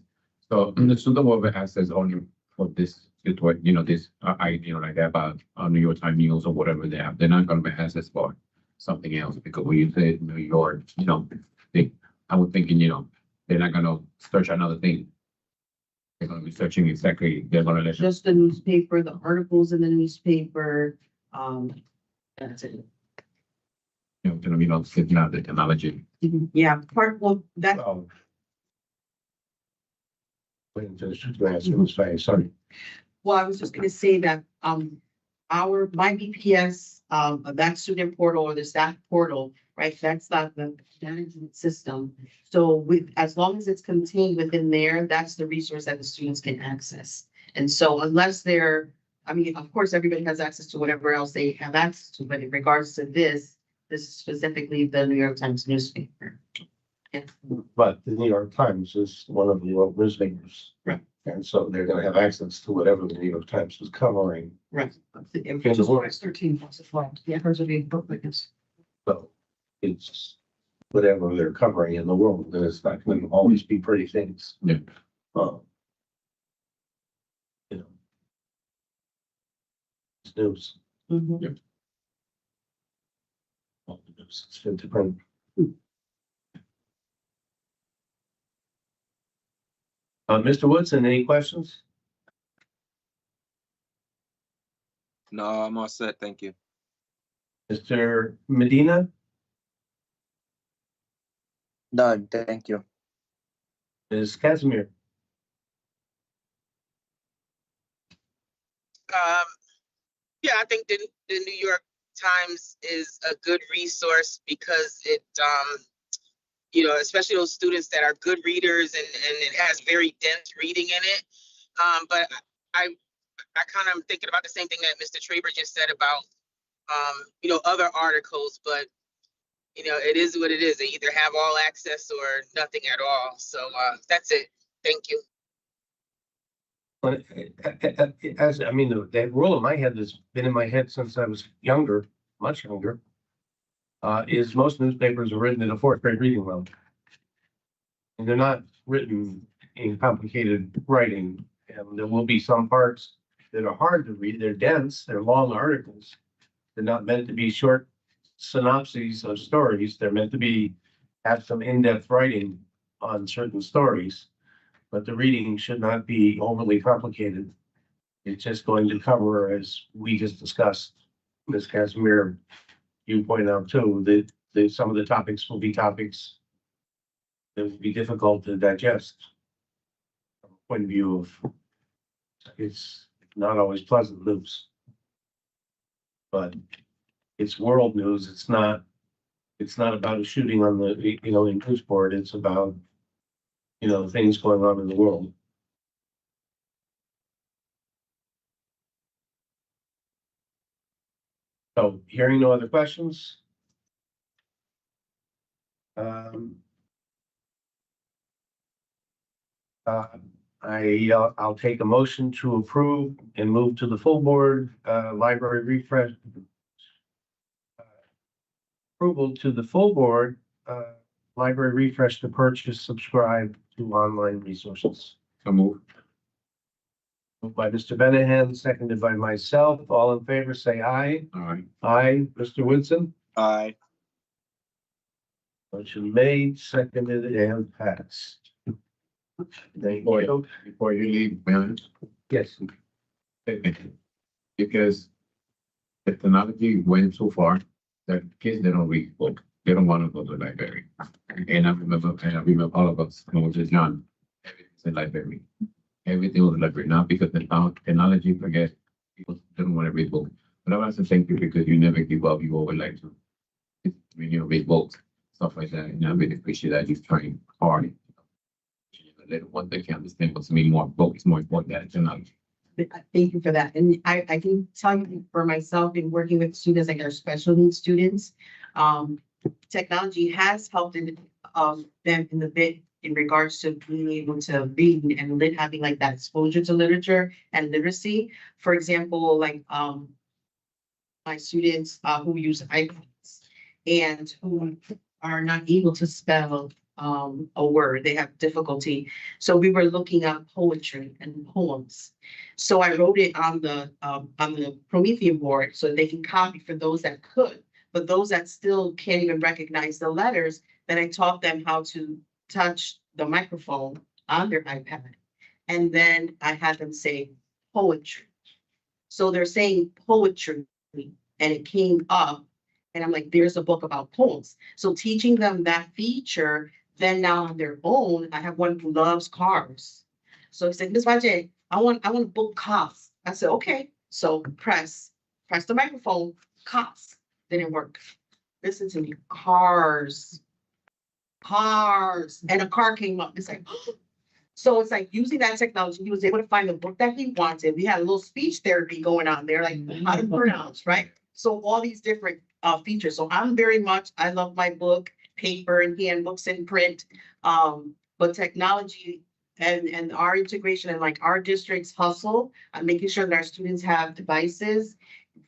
So the student will have access only for this, this, like about New York Times News or whatever they have. They're not gonna have access for something else because when you say New York, I was thinking, they're not gonna search another thing. They're gonna be searching exactly, they're gonna let you. Just the newspaper, the articles in the newspaper, that's it. Sitting out the technology. Yeah, well, that, Oh. Wait until it's sorry. well, I was just gonna say that, my BPS, that student portal or the staff portal, right, that's not the management system. So as long as it's contained within there, that's the resource that the students can access. And so unless of course, everybody has access to whatever else they have access to, but in regards to this is specifically the New York Times newspaper. Yeah. But the New York Times is one of the local newspapers. Right. And so they're gonna have access to whatever the New York Times is covering. Right. in the world. 13 plus as well. Yeah, hers would be book witness. So it's whatever they're covering in the world, and it's not gonna always be pretty things. Yeah. Um, It's news. Mhm. All the news is fit to print. Mr. Woodson, any questions? No, I'm all set. Thank you. Mr. Medina, None, thank you. Ms. Casimir, Yeah, I think the New York Times is a good resource because it, especially those students that are good readers and it has very dense reading in it. But I kind of am thinking about the same thing that Mr. Traber just said about, other articles, but, it is what it is. They either have all access or nothing at all. So that's it. Thank you. but that rule in my head that's been in my head since I was younger, much younger, is most newspapers are written in a fourth grade reading level. And they're not written in complicated writing, and there will be some parts that are hard to read. They're dense, they're long articles. They're not meant to be short synopses of stories. They're meant to have some in-depth writing on certain stories. But the reading should not be overly complicated. It's just going to cover, as we just discussed, Ms. Casimir, you point out too, that some of the topics will be topics that will be difficult to digest. From a point of view of, it's not always pleasant news. But it's world news. It's not about a shooting on the, in Newsport. It's about, things going on in the world. So hearing no other questions. I'll take a motion to approve and move to the full board, library refresh. Approval to the full board, library refresh to purchase, subscribe to online resources. So move. Moved by Mr. Benahan, seconded by myself. All in favor, say aye. All right. Aye. Mr. Woodson? Aye. Motion made, seconded, and passed. Thank you. Before you leave, man, Yes. because the technology went so far that kids, they don't read books. They don't want to go to the library. And I remember all of us, when we were just young, everything's in library. Everything was library now because the technology, forget, people don't want to read books. But I want to thank you because you never give up. You always like to, read books, stuff like that. And I really appreciate that you're trying hard. The little one that can understand what's mean more book is more important than technology. Thank you for that. And I can tell you for myself in working with students, like our special needs students, technology has helped them in the bit in regards to being able to read and having like that exposure to literature and literacy. For example, like my students who use iPhones and who are not able to spell a word. They have difficulty. So we were looking up poetry and poems. So I wrote it on the Promethean board so they can copy for those that could. But those that still can't even recognize the letters, then I taught them how to touch the microphone on their iPad. And then I had them say poetry. So they're saying poetry, and it came up, and I'm like, there's a book about poems. So teaching them that feature, then now on their own, I have one who loves cars. So he said, Ms. Vaje, I want a book cars. I said, okay. So press the microphone, cars. Didn't work. Listen to me, cars. And a car came up. It's like, so it's like using that technology, he was able to find the book that he wanted. We had a little speech therapy going on there, like how to pronounce, right? So all these different features. So I love my book, paper and handbooks in print. But technology and our integration and like our district's hustle, making sure that our students have devices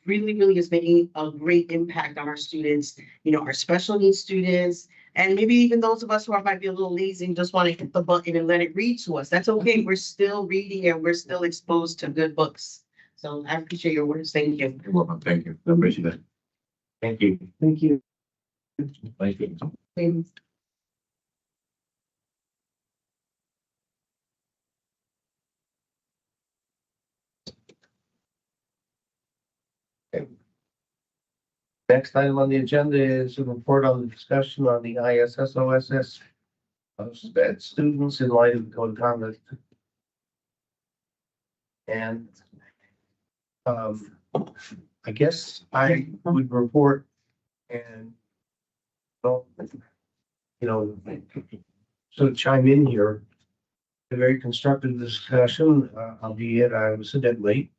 really is making a great impact on our students, our special needs students, and maybe even those of us who might be a little lazy and just want to hit the button and let it read to us. That's okay. We're still reading and we're still exposed to good books. So I appreciate your words. Thank you. You're welcome. Thank you. I appreciate that. Thank you. Thank you. Thank you. Thanks. Next item on the agenda is a report on the discussion on the ISS/OSS of SPED students in light of the code of conduct. And I guess I would report and well, sort of chime in here. A very constructive discussion, albeit I was a bit late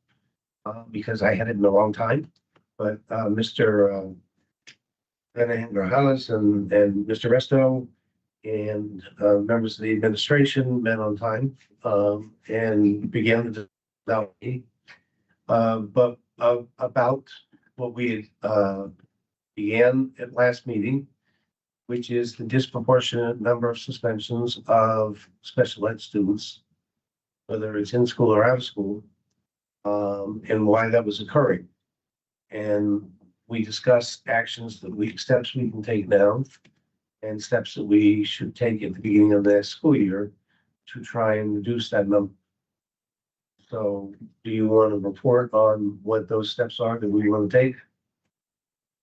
because I had it in the wrong time. But Mr. Grajales and Mr. Resto and members of the administration met on time and began the dialogue. But about what we began at last meeting, which is the disproportionate number of suspensions of special ed students, whether it's in school or out of school, and why that was occurring. And we discussed steps we can take now and steps that we should take at the beginning of the next school year to try and reduce that number. So do you want to report on what those steps are that we want to take?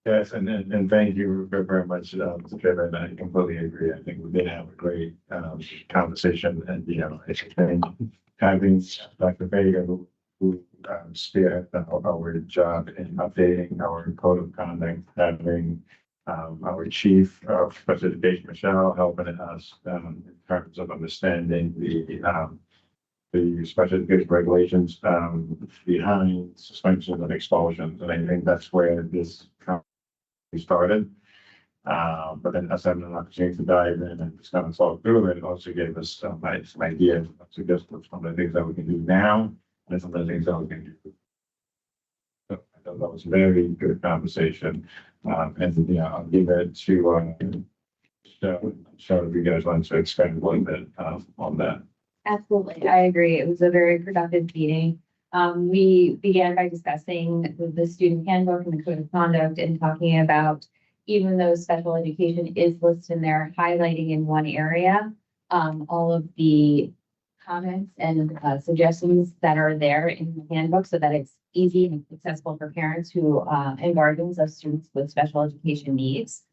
Yes, and thank you very much, Mr. Chairman. I completely agree. I think we did have a great conversation, and I think having Dr. Vega who spearhead our job in updating our code of conduct, having our chief of special education, Michelle, helping us in terms of understanding the special education regulations behind suspensions and expulsions. And I think that's where this started. But then us having an opportunity to dive in and just kind of talk through it also gave us some ideas, suggestions, some of the things that we can do now and some of the things that we can do. So I thought that was a very good conversation. And I'll give it to so if you guys want to expand a little bit on that. Absolutely, I agree. It was a very productive meeting. We began by discussing the student handbook and the code of conduct and talking about, even though special education is listed in there, highlighting in one area, all of the comments and suggestions that are there in the handbook so that it's easy and accessible for parents who and guardians of students with special education needs.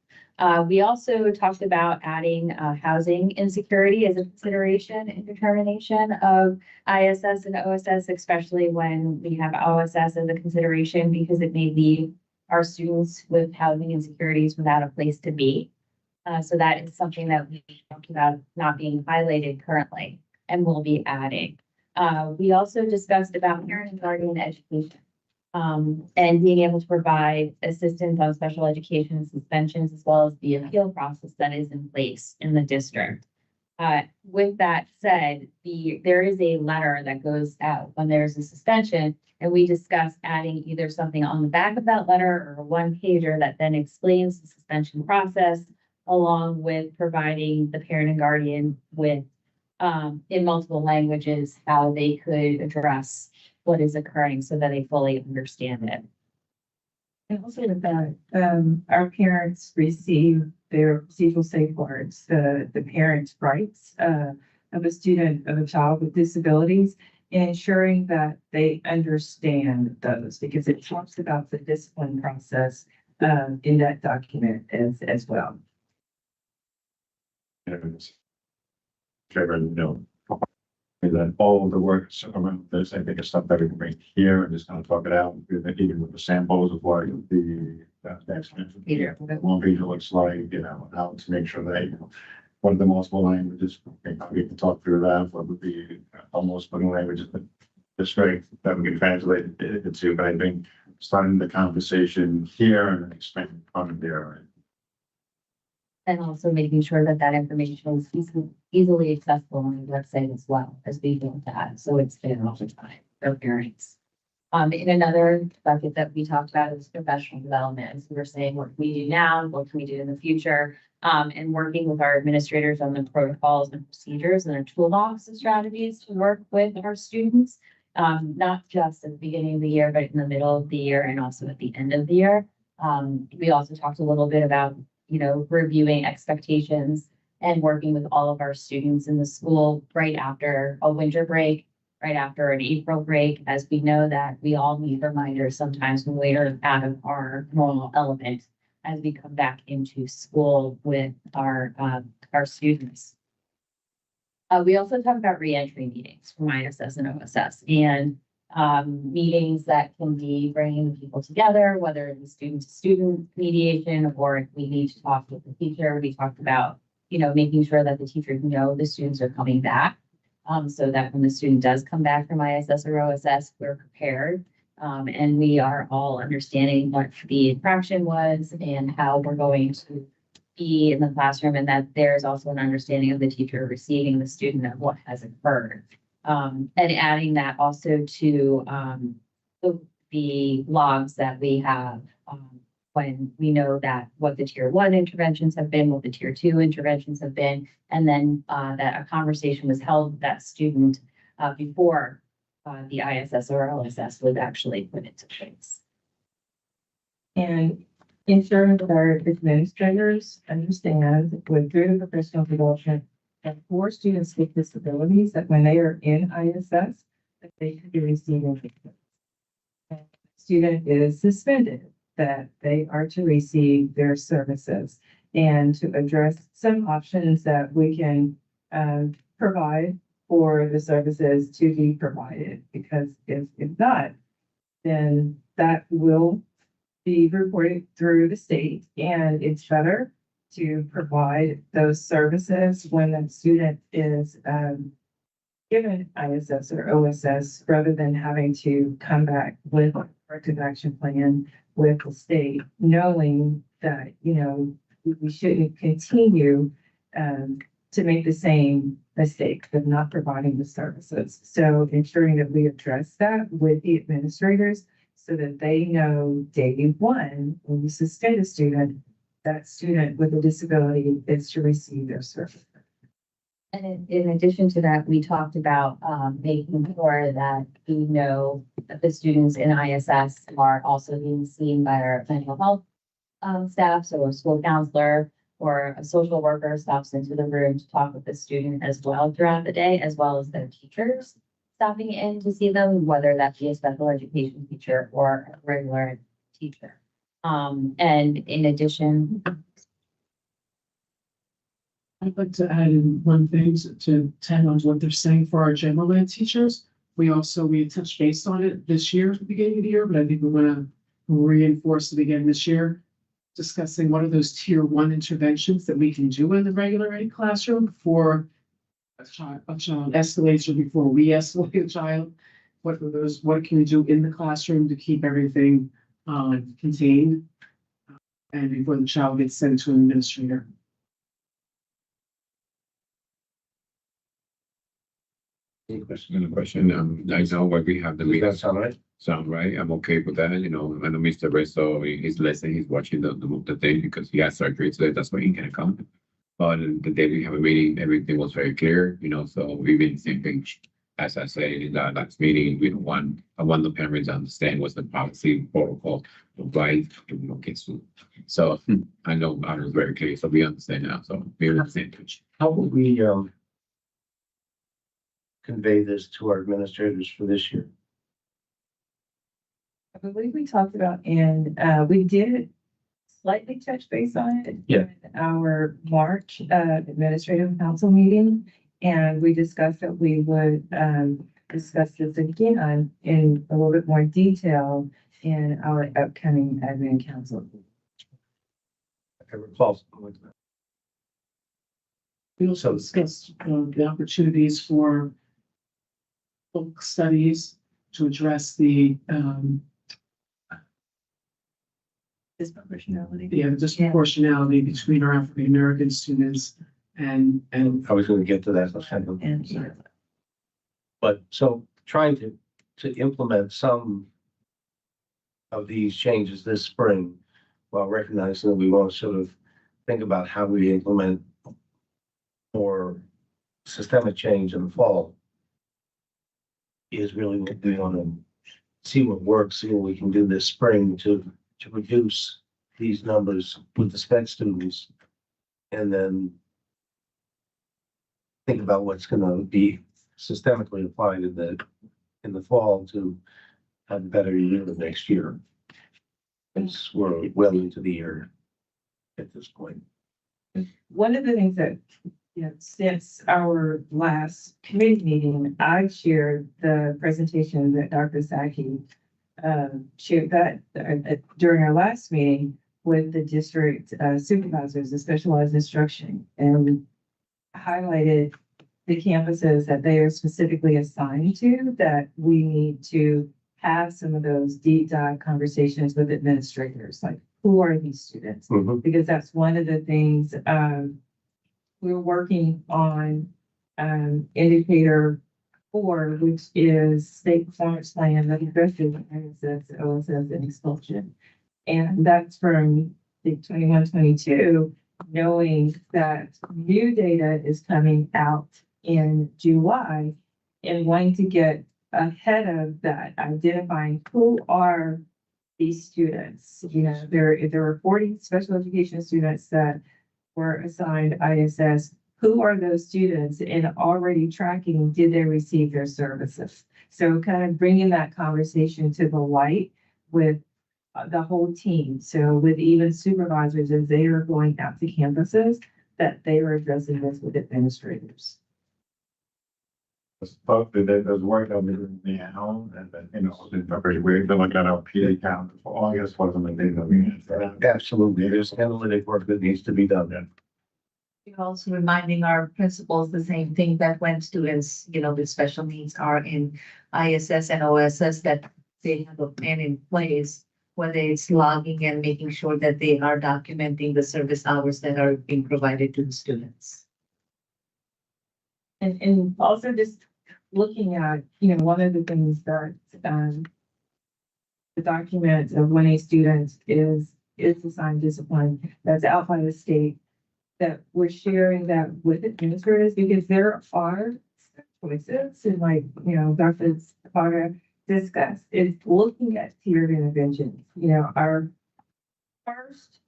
We also talked about adding housing insecurity as a consideration in determination of ISS and OSS, especially when we have OSS as a consideration because it may leave our students with housing insecurities without a place to be. So that is something that we talked about not being highlighted currently and will be adding. We also discussed about parent and guardian education. And being able to provide assistance on special education suspensions as well as the appeal process that is in place in the district. With that said, there is a letter that goes out when there's a suspension, and we discuss adding either something on the back of that letter or a one pager that then explains the suspension process, along with providing the parent and guardian with, in multiple languages, how they could address what is occurring so that they fully understand it. And also with that, our parents receive their procedural safeguards, the parents' rights, of a student, of a child with disabilities, and ensuring that they understand those, because it talks about the discipline process, in that document as well. Trevor, that all of the work around this, I think is stuff that we can bring here and just kind of talk it out, even with the samples of what the one page looks like, how to make sure that, what are the multiple languages, we can talk through that, what would be almost one languages, but just great that we can translate it into, but I think starting the conversation here and expanding from there. And also making sure that that information is easily accessible on the website as well as we build that. So it's there all the time for parents. In another bucket that we talked about is professional development. As we were saying, what can we do now? What can we do in the future? And working with our administrators on the protocols and procedures and their toolbox and strategies to work with our students. Not just at the beginning of the year, but in the middle of the year and also at the end of the year. We also talked a little bit about, reviewing expectations and working with all of our students in the school right after a winter break, right after an April break, as we know that we all need reminders sometimes when we're out of our normal element as we come back into school with our students. We also talk about reentry meetings from ISS and OSS and meetings that can be bringing people together, whether it be student to student mediation, or if we need to talk with the teacher. We talked about, making sure that the teachers know the students are coming back, so that when the student does come back from ISS or OSS, we're prepared. And we are all understanding what the infraction was and how we're going to be in the classroom, and that there's also an understanding of the teacher receiving the student of what has occurred. And adding that also to the logs that we have when we know that what the tier 1 interventions have been, what the tier 2 interventions have been, and then that a conversation was held with that student before the ISS or OSS was actually put into place. And ensuring that our administrators understand with through the professional development that for students with disabilities, that when they are in ISS, that they could be receiving treatment. And the student is suspended, that they are to receive their services, and to address some options that we can provide for the services to be provided, because if not, then that will be reported through the state, and it's better to provide those services when the student is given ISS or OSS, rather than having to come back with a corrective action plan with the state, knowing that, we shouldn't continue to make the same mistake of not providing the services. So ensuring that we address that with the administrators so that they know day one, when you suspend a student, that student with a disability is to receive their service. And in addition to that, we talked about making sure that we know that the students in ISS are also being seen by our mental health staff, so a school counselor or a social worker stops into the room to talk with the student as well throughout the day, as well as their teachers stopping in to see them, whether that be a special education teacher or a regular teacher. And in addition, I'd like to add in one thing to tend on what they're saying for our general ed teachers. We touched base on it this year at the beginning of the year, but I think we want to reinforce it again this year, discussing what are those tier 1 interventions that we can do in the regular ed classroom before a child escalates, or before we escalate a child. What are those? What can we do in the classroom to keep everything contained, and before the child gets sent to an administrator? Any questions? Another question, I know where we have the Does that meeting. sound right? Sound right? I'm okay with that, you know, I know Mr. Rizzo, he's listening, he's watching the thing because he has surgery today, that's why he can't come. But the day we have a meeting, everything was very clear, you know, so we've been same page. As I said in the last meeting, we don't want, I want the parents to understand what's the policy protocol, right, you know, kids to. So I know I was very clear, so we understand now, so we're on the same page. How will we, convey this to our administrators for this year? I believe we talked about, and we did slightly touch base on it. Yeah. In our March administrative council meeting, and we discussed that we would discuss this again in a little bit more detail in our upcoming admin council. I recall something like that. We also discussed the opportunities for book studies to address the Disproportionality. disproportionality between our African American students and I was gonna get to that in a second. And But so trying to implement some of these changes this spring, while recognizing that we want to sort of think about how we implement more systemic change in the fall, is really what we want to see what works, see what we can do this spring to reduce these numbers with the sped students. And then think about what's gonna be systemically applied in the fall to have a better year the next year. Because we're well into the year at this point. one of the things that, you know, since our last committee meeting, I shared the presentation that Dr. Saki shared that during our last meeting with the district supervisors of specialized instruction, and we highlighted the campuses that they are specifically assigned to, that we need to have some of those deep dive conversations with administrators, like who are these students? Mhm. Because that's one of the things we're working on indicator 4, which is state performance plan that addresses ISS, OSS, and expulsion. And that's from the 21-22, knowing that new data is coming out in July and wanting to get ahead of that, identifying who are these students. You know, there were 40 special education students that were assigned ISS. Who are those students, and already tracking, did they receive their services? So kind of bringing that conversation to the light with the whole team. So with even supervisors, as they are going out to campuses, that they are addressing this with administrators. There's work that we're doing now, and then, you know, we're looking at our PA count for August, for some of the things that we. Absolutely, there's analytic work that needs to be done. We're also reminding our principals the same thing, that when students, you know, with special needs are in ISS and OSS, that they have a plan in place, whether it's logging and making sure that they are documenting the service hours that are being provided to the students. And also just looking at, you know, one of the things that, the document of when a student is assigned discipline that's out by the state, that we're sharing that with administrators, because there are choices, and like, you know, Dr. Potter discussed, is looking at tiered interventions. You know, our first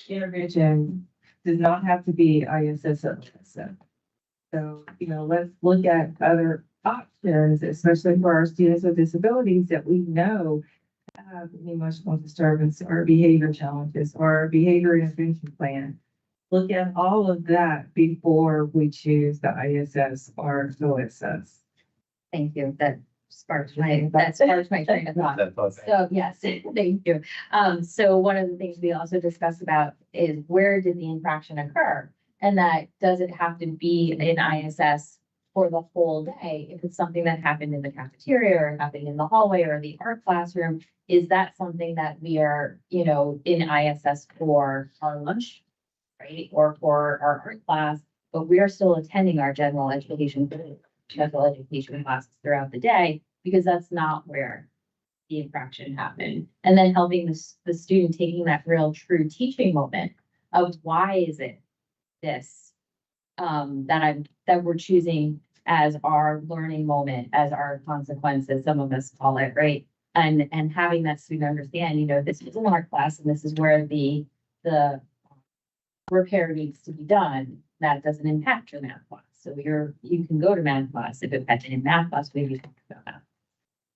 intervention does not have to be ISS. So, you know, let's look at other options, especially for our students with disabilities that we know have an emotional disturbance or behavior challenges or a behavior intervention plan. Look at all of that before we choose the ISS or OSS. Thank you. That sparks my train of thought. So yes, thank you. So one of the things we also discussed about is, where did the infraction occur? And that, does it have to be in ISS for the whole day? If it's something that happened in the cafeteria or happened in the hallway or the art classroom, is that something that we are, you know, in ISS for our lunch, right? Or for our art class, but we are still attending our general education special education classes throughout the day, because that's not where the infraction happened. And then helping the student taking that real true teaching moment of why is it this that we're choosing as our learning moment, as our consequences, some of us call it, right? And having that student understand, you know, this is an art class and this is where the repair needs to be done. That doesn't impact your math class. So you can go to math class if it had been in math class, maybe talk about that.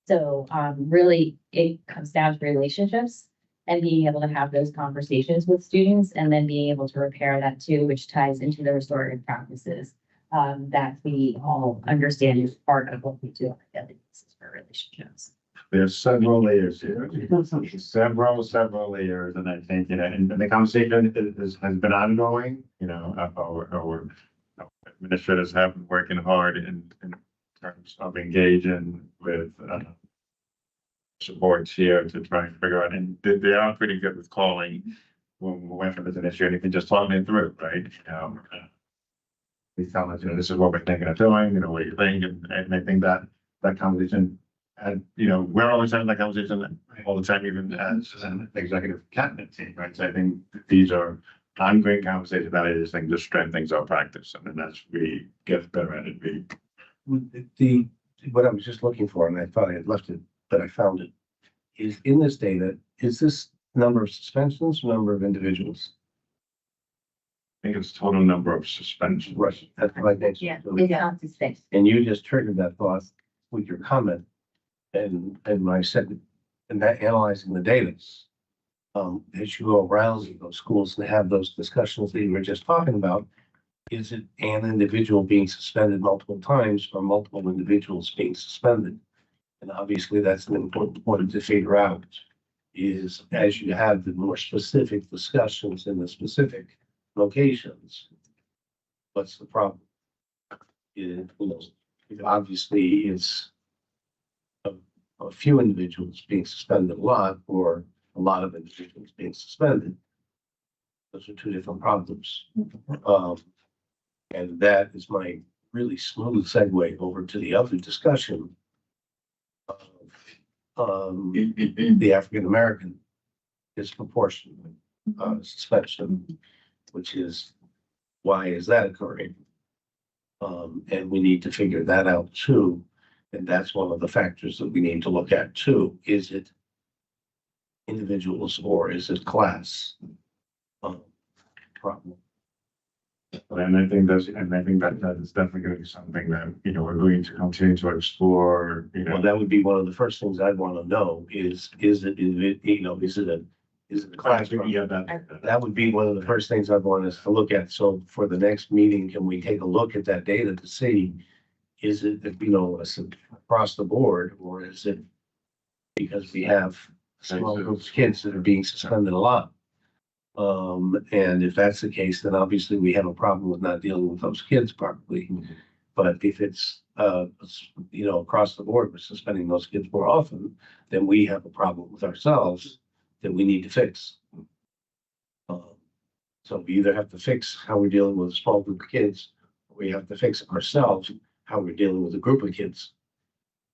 So really it comes down to relationships and being able to have those conversations with students and then being able to repair that too, which ties into the restorative practices that we all understand is part of what we do on a daily basis for relationships. There's several layers here, several layers, and I think, you know, and the conversation has been ongoing, you know, our administrators have been working hard in terms of engaging with supports here to try and figure out, and they are pretty good with calling when there's an issue, and you can just talk it through, right? We tell us, you know, this is what we're thinking of doing, you know, what do you think, and I think that conversation, and, you know, we're always having that conversation all the time, even as an executive cabinet team, right? So I think these are ongoing conversations that I just think just strengthens our practice, and then as we get better at it, What I was just looking for, and I thought I had left it, but I found it, is in this data, is this number of suspensions, number of individuals? I think it's total number of suspensions. Right, that's what I think. Yeah, it's not distinct. And you just triggered that thought with your comment. And when I said, and that analyzing the data, as you go around those schools and have those discussions that you were just talking about, is it an individual being suspended multiple times or multiple individuals being suspended? And obviously that's an important point to figure out is as you have the more specific discussions in the specific locations, what's the problem? Obviously it's a few individuals being suspended a lot or a lot of individuals being suspended. Those are two different problems. And that is my really smooth segue over to the other discussion of the African-American disproportionate suspension, which is, why is that occurring? And we need to figure that out too. And that's one of the factors that we need to look at too. Is it individuals or is it class? Problem. And I think that is definitely going to be something that, you know, we're going to continue to explore, you know. Well, that would be one of the first things I'd want to know is it, you know, is it a class? Yeah, that would be one of the first things I'd want us to look at. So for the next meeting, can we take a look at that data to see, is it, you know, across the board, or is it because we have small groups of kids that are being suspended a lot? And if that's the case, then obviously we have a problem with not dealing with those kids properly. But if it's, you know, across the board, we're suspending those kids more often, then we have a problem with ourselves that we need to fix. So we either have to fix how we're dealing with a small group of kids, or we have to fix ourselves, how we're dealing with a group of kids.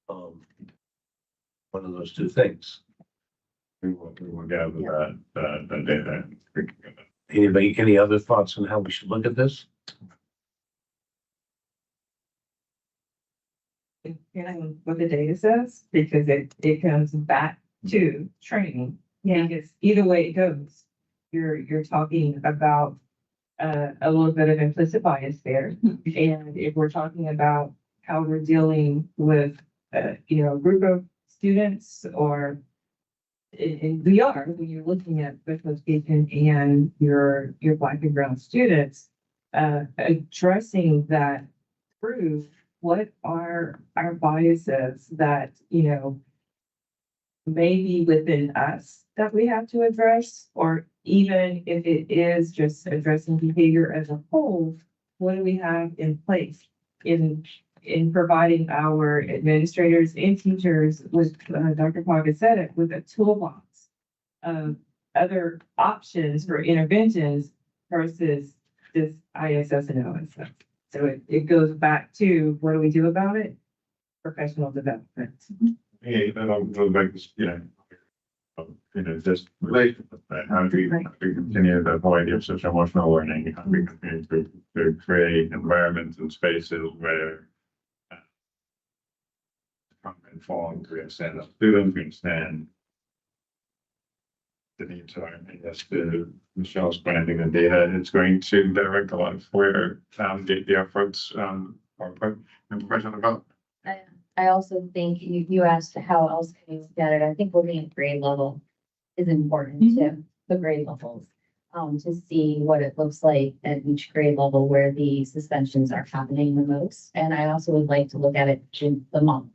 One of those two things. We will gather that data. Anybody, any other thoughts on how we should look at this? Depending on what the data says, because it comes back to training. Yeah. Because either way it goes, you're talking about a little bit of implicit bias there. And if we're talking about how we're dealing with you know, a group of students, or and we are, when you're looking at special education and your Black and brown students, addressing that through what are our biases that, you know, maybe within us that we have to address, or even if it is just addressing behavior as a whole, what do we have in place in providing our administrators and teachers with, Dr. Quagga said it, with a toolbox of other options for interventions versus this ISS and OSS. So it goes back to, what do we do about it? Professional development. Yeah, and I'll go back to, just relate, how do we continue to avoid your social emotional learning? How do we continue to create environments and spaces where informed, we understand the students, we understand the needs are, and yes, Michelle's branding the data is going to direct a lot of where the efforts are put in professional development. I also think you asked how else can you look at it. I think looking at grade level is important too, the grade levels. To see what it looks like at each grade level where the suspensions are happening the most. And I also would like to look at it in the month.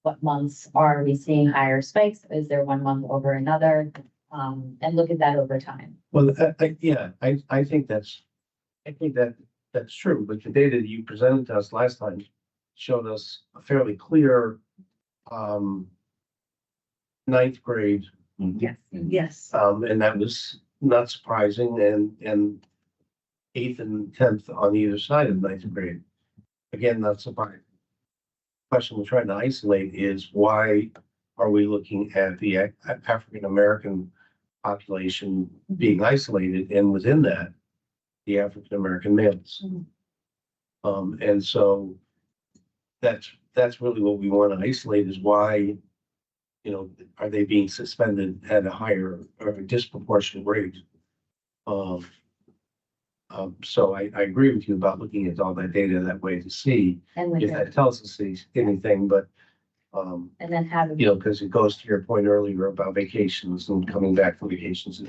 What months are we seeing higher spikes? Is there one month over another? And look at that over time. Well, I think that's true, but the data that you presented to us last time showed us a fairly clear, ninth grade. Yes, yes. And that was not surprising, and eighth and tenth on either side of ninth grade. Again, not surprising. Question we're trying to isolate is why are we looking at the African American population being isolated, and within that, the African American males. And so that's really what we want to isolate, is why, are they being suspended at a higher or a disproportionate rate? So I agree with you about looking at all that data that way to see And if that tells us anything, but and then having. because it goes to your point earlier about vacations and coming back from vacations at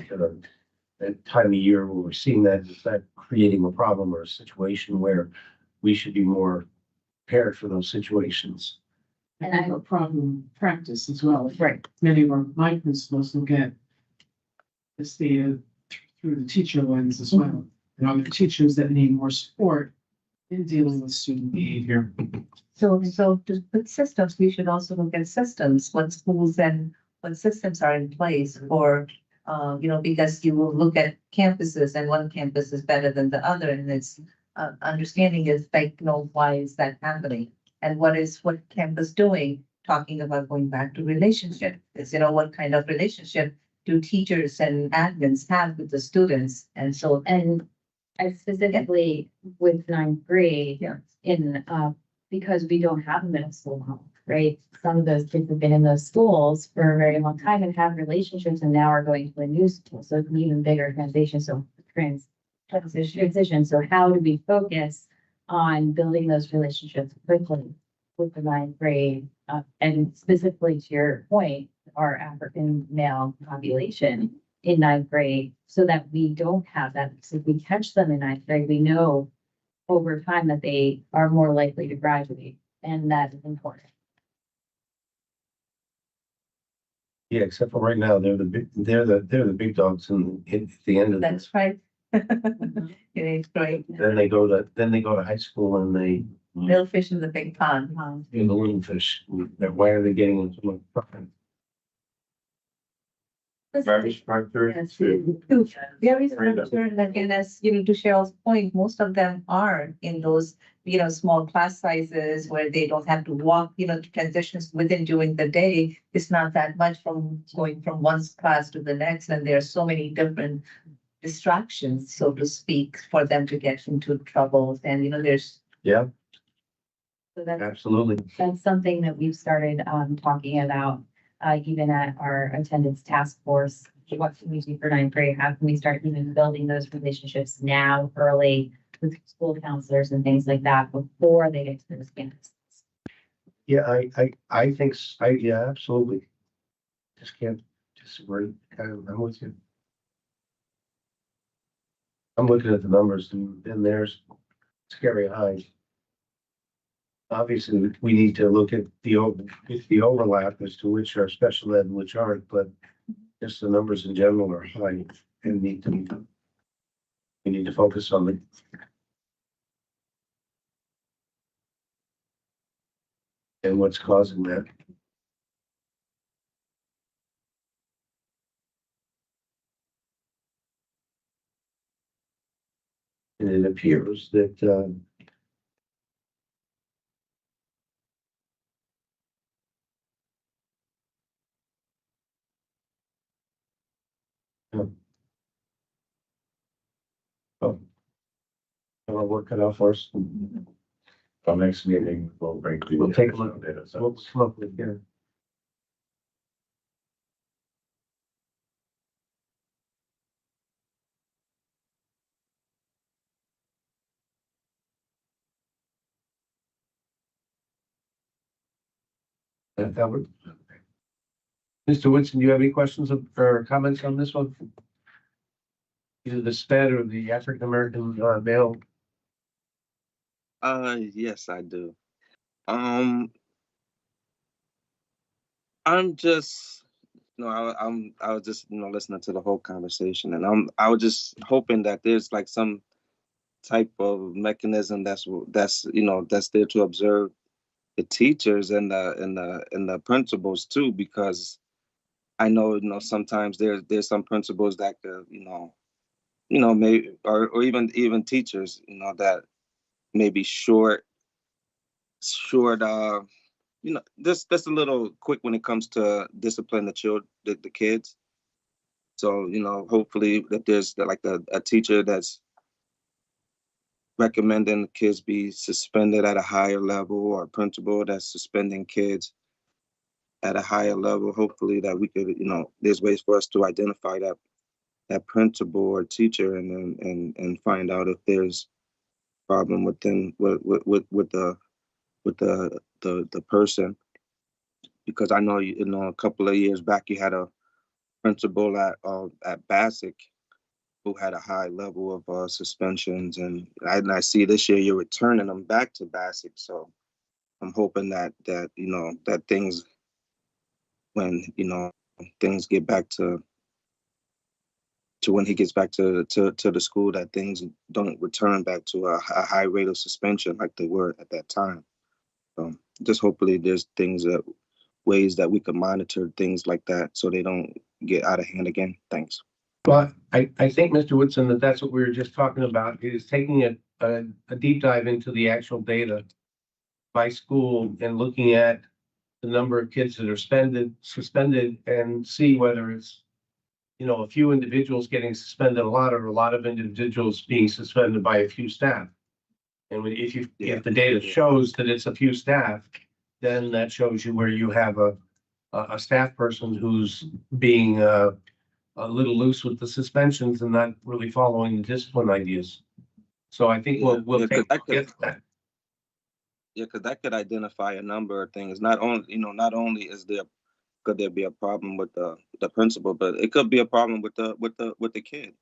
that time of year where we're seeing that, is that creating a problem or a situation where we should be more prepared for those situations? And I have a problem practice as well. Right. Many of my principals look at this data through the teacher lens as well. And are there teachers that need more support in dealing with student behavior? So to put systems, we should also look at systems, what schools and what systems are in place for, because you will look at campuses and one campus is better than the other, and it's understanding is like, why is that happening? And what campus doing, talking about going back to relationship, is, what kind of relationship do teachers and admins have with the students? And so, And I specifically with ninth grade. Yeah. Because we don't have a middle school home, right? Some of those kids have been in those schools for a very long time and have relationships, and now are going to a new school. So it's an even bigger transition. Transition. So how do we focus on building those relationships quickly with the ninth grade? And specifically to your point, our African male population in ninth grade, so that we don't have that. So if we catch them in ninth grade, we know over time that they are more likely to graduate, and that is important. Yeah, except for right now, they're the big dogs and at the end of the, that's right. It is great. then they go to high school and they Little fish in the big pond. the little fish. Why are they getting into my problem? Very structured Yes. to. Very structured, and as, to Cheryl's point, most of them are in those, small class sizes where they don't have to walk, transitions within during the day. It's not that much from going from one class to the next, and there are so many different distractions, so to speak, for them to get into troubles, and, there's. Yeah, So that's absolutely. something that we've started talking about, even at our attendance task force. What can we do for ninth grade? How can we start even building those relationships now, early, with school counselors and things like that before they get to those campuses? Yeah, I think, yeah, absolutely. Just can't disagree. I'm with you. I'm looking at the numbers and there's scary high. Obviously, we need to look at the overlap as to which are special ed and which aren't, but just the numbers in general are high and we need to focus on the. And what's causing that. And it appears that Oh. We'll work it out for us. So next meeting, we'll bring. the We'll take a look. additional data sets. We'll come up with here. That would. Mr. Woodson, do you have any questions or comments on this one? Either the SPED or the African American male. Yes, I do. I'm just, I was just, listening to the whole conversation, and I was just hoping that there's like some type of mechanism that's that's there to observe the teachers and the principals too, because I know, sometimes there's some principals that could, maybe, or even teachers, that may be short, just a little quick when it comes to discipline the children, the kids. So, hopefully that there's like a teacher that's recommending the kids be suspended at a higher level, or a principal that's suspending kids at a higher level. Hopefully that we could, there's ways for us to identify that principal or teacher, and find out if there's problem with them, with the person. Because I know, a couple of years back you had a principal at Bassick who had a high level of suspensions, and I see this year you're returning them back to Bassick. So I'm hoping that that things, when things get back to when he gets back to the school, that things don't return back to a high rate of suspension like they were at that time. Just hopefully there's ways that we can monitor things like that so they don't get out of hand again. Thanks. Well, I think, Mr. Woodson, that's what we were just talking about, is taking a deep dive into the actual data by school and looking at the number of kids that are suspended, and see whether it's, a few individuals getting suspended a lot, or a lot of individuals being suspended by a few staff. And if the data shows that it's a few staff, then that shows you where you have a staff person who's being a little loose with the suspensions and not really following the discipline ideas. So I think we'll take a look at that. Yeah, because that could identify a number of things. Not only could there be a problem with the principal, but it could be a problem with the kid.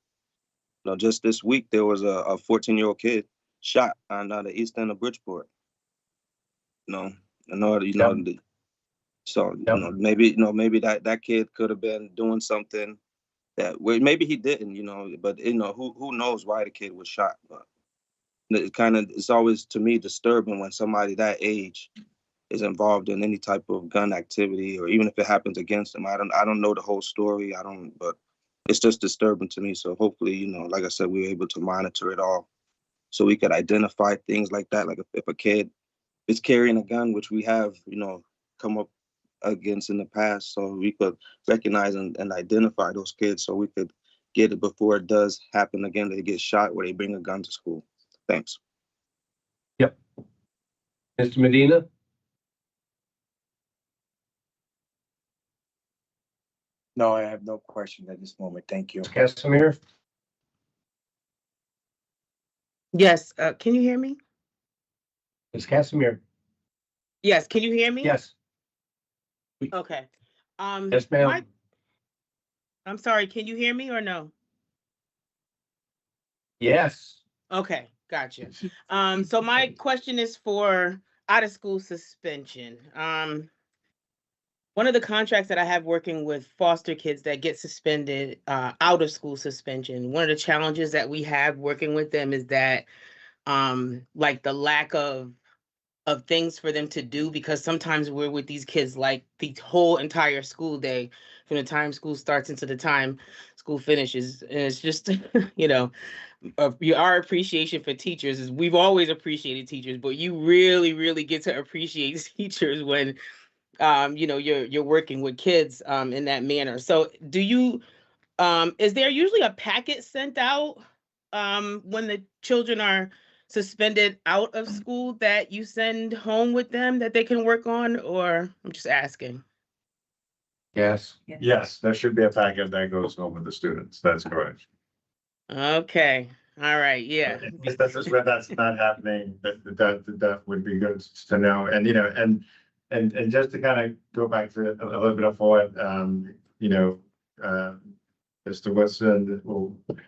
Just this week there was a 14-year-old kid shot on the east end of Bridgeport. So maybe that kid could have been doing something that maybe he didn't, but who knows why the kid was shot. But it's always, to me, disturbing when somebody that age is involved in any type of gun activity, or even if it happens against them. I don't know the whole story. But it's just disturbing to me. So hopefully, like I said, we're able to monitor it all, so we could identify things like that. Like if a kid is carrying a gun, which we have, come up against in the past, so we could recognize and identify those kids, so we could get it before it does happen again. They get shot where they bring a gun to school. Thanks. Yep. Mr. Medina? No, I have no questions at this moment. Thank you. Casimir? Yes, can you hear me? Ms. Casimir? Yes, can you hear me? Yes. Okay. Yes, ma'am. I'm sorry, can you hear me or no? Yes. Okay, gotcha. So my question is for out of school suspension. One of the contracts that I have working with foster kids that get suspended, out of school suspension, one of the challenges that we have working with them is that like the lack of things for them to do, because sometimes we're with these kids like the whole entire school day, from the time school starts into the time school finishes. And it's just, our appreciation for teachers is, we've always appreciated teachers, but you really, really get to appreciate teachers when, you're working with kids in that manner. So do you Is there usually a packet sent out when the children are suspended out of school that you send home with them that they can work on, or I'm just asking? Yes. Yes, there should be a packet that goes home with the students. That's correct. Okay, all right, yeah. If this is where that's not happening, that would be good to know. And, you know, and just to kind of go back to a little bit of what, you know, Mr. Wilson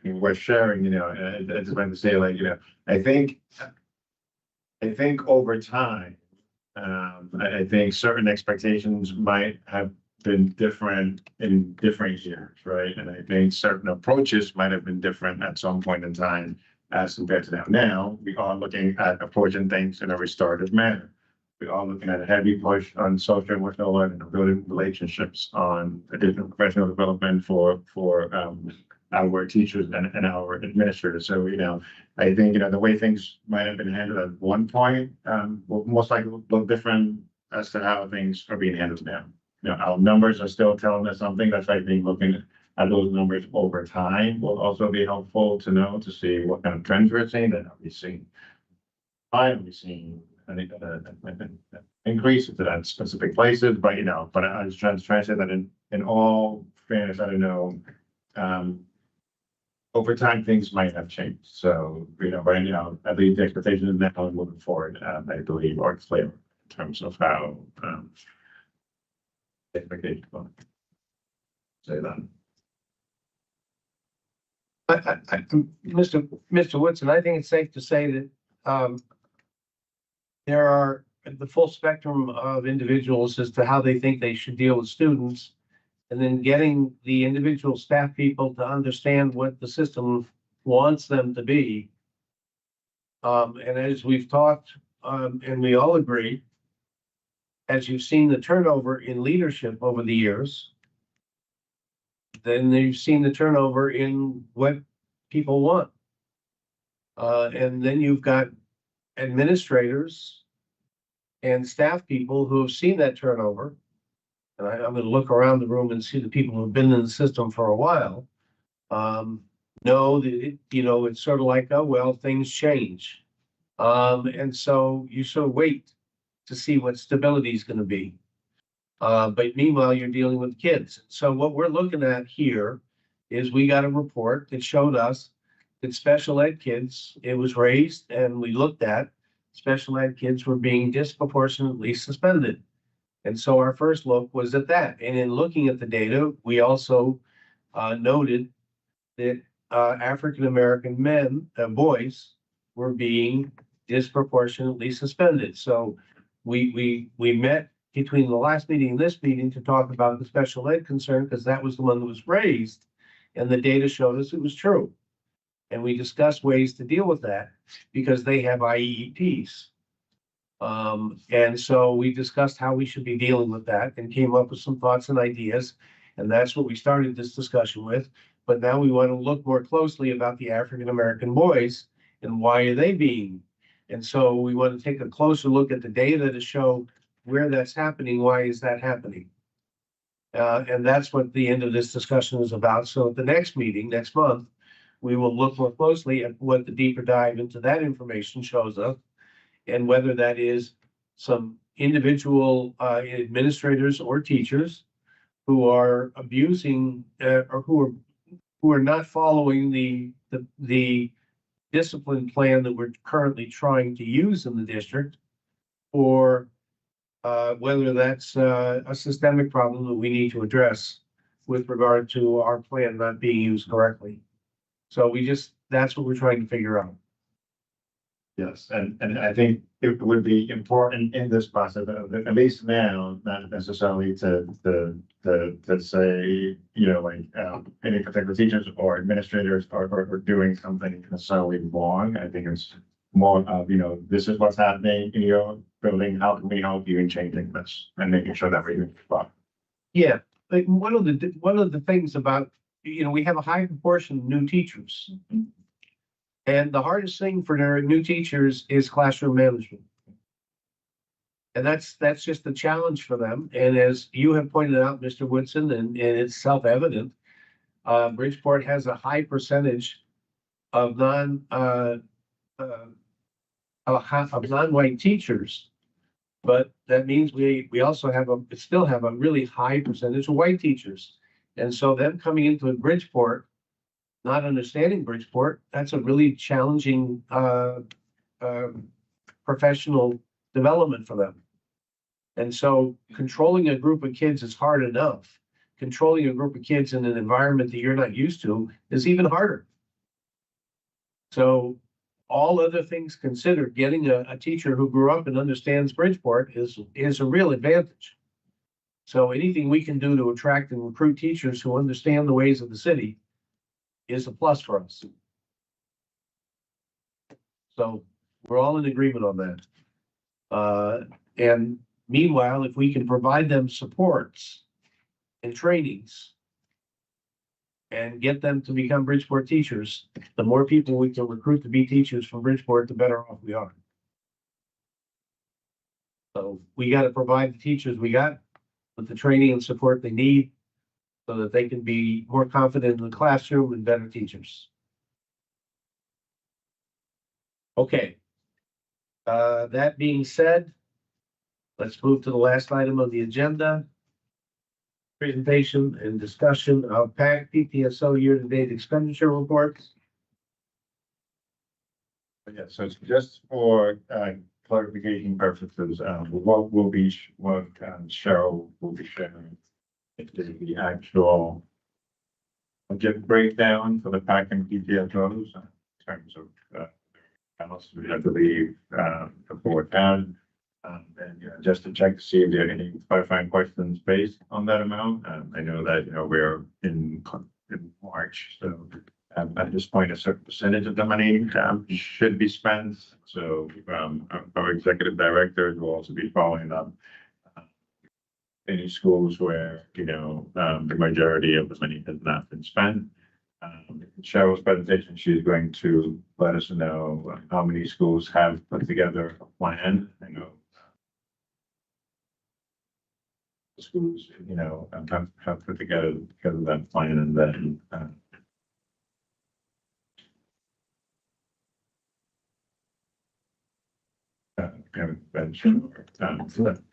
was sharing, you know, and I just wanted to say, like, you know, I think over time, I think certain expectations might have been different in different years, right? And I think certain approaches might have been different at some point in time as compared to now. Now, we are looking at approaching things in a restorative manner. We are looking at a heavy push on social emotional learning, building relationships, on additional professional development for our teachers and our administrators. So, you know, I think, you know, the way things might have been handled at one point, will most likely look different as to how things are being handled now. You know, our numbers are still telling us something. That's why I think looking at those numbers over time will also be helpful to know, to see what kind of trends we're seeing, and are we seeing, are we seeing an increase to that specific places, but, you know, but I was trying to say that in all fairness, I don't know, over time, things might have changed. So, you know, right now, at least the expectations now and moving forward, I believe are clear in terms of how, expectations are. Say that. Mr. Woodson, I think it's safe to say that, there are the full spectrum of individuals as to how they think they should deal with students. And then getting the individual staff people to understand what the system wants them to be. And as we've talked, and we all agree, as you've seen the turnover in leadership over the years, then you've seen the turnover in what people want. And then you've got administrators and staff people who have seen that turnover. And I'm going to look around the room and see the people who've been in the system for a while. Know that you know, it's sort of like, oh, well, things change. And so you sort of wait to see what stability is going to be. But meanwhile, you're dealing with kids. So what we're looking at here is we got a report that showed us that special ed kids, it was raised, and we looked at special ed kids were being disproportionately suspended. And so our first look was at that. And in looking at the data, we also noted that African-American men, boys, were being disproportionately suspended. So we met between the last meeting and this meeting to talk about the special ed concern, because that was the one that was raised. And the data showed us it was true. And we discussed ways to deal with that because they have IEPs. And so we discussed how we should be dealing with that and came up with some thoughts and ideas. And that's what we started this discussion with. But now we want to look more closely about the African-American boys and why are they being. And so we want to take a closer look at the data to show where that's happening. Why is that happening? And that's what the end of this discussion is about. So at the next meeting, next month, we will look more closely at what the deeper dive into that information shows us, and whether that is some individual administrators or teachers who are abusing or who are not following the discipline plan that we're currently trying to use in the district, or whether that's a systemic problem that we need to address with regard to our plan not being used correctly. So that's what we're trying to figure out. Yes, and I think it would be important in this process, at least now, not necessarily to say, you know, like, any particular teachers or administrators are doing something necessarily wrong. I think it's more of, you know, this is what's happening in your building. How can we help you in changing this and making sure that we're doing it well? Yeah, like one of the things about, you know, we have a high proportion of new teachers. And the hardest thing for their new teachers is classroom management. And that's just the challenge for them. And as you have pointed out, Mr. Woodson, and it's self-evident, Bridgeport has a high percentage of of non-white teachers. But that means we also still have a really high percentage of white teachers. And so them coming into Bridgeport, not understanding Bridgeport, that's a really challenging, professional development for them. And so controlling a group of kids is hard enough. Controlling a group of kids in an environment that you're not used to is even harder. So all other things considered, getting a teacher who grew up and understands Bridgeport is a real advantage. So anything we can do to attract and recruit teachers who understand the ways of the city is a plus for us. So we're all in agreement on that. And meanwhile, if we can provide them supports and trainings and get them to become Bridgeport teachers, the more people we can recruit to be teachers from Bridgeport, the better off we are. So we got to provide the teachers we got with the training and support they need so that they can be more confident in the classroom and better teachers. Okay. That being said, let's move to the last item of the agenda. Presentation and discussion of PAC PPSO year-to-date expenditure reports. Yeah, so it's just for clarification purposes, what Cheryl will be sharing is the actual budget breakdown for the PAC and PPSOs in terms of balance we have to leave the board down. And just to check to see if there are any clarifying questions based on that amount. I know that we're in March, so at this point, a certain percentage of the money should be spent. So our executive directors will also be following up any schools where the majority of the money has not been spent. Cheryl's presentation, she's going to let us know how many schools have put together a plan. I know schools, have put together that plan, and then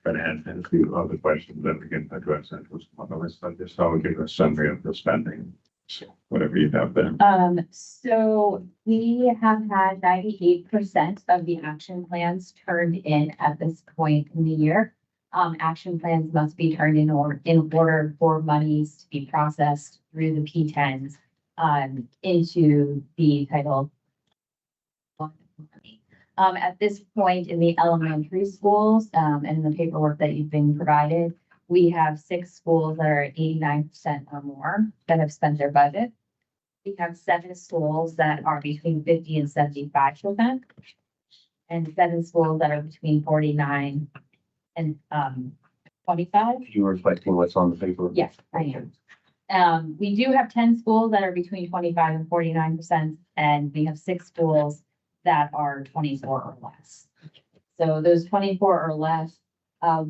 but and a few other questions that we can address and was on the list. I just I'll give a summary of the spending. So whatever you have there. So we have had 98% of the action plans turned in at this point in the year. Action plans must be turned in order for monies to be processed through the P10s into the Title I money. At this point in the elementary schools and the paperwork that you've been provided, we have 6 schools that are 89% or more that have spent their budget. We have 7 schools that are between 50 and 75%, and 7 schools that are between 49 and 25. You're reflecting what's on the paper? Yes, I am. We do have 10 schools that are between 25 and 49%, and we have 6 schools that are 24 or less. So those 24 or less,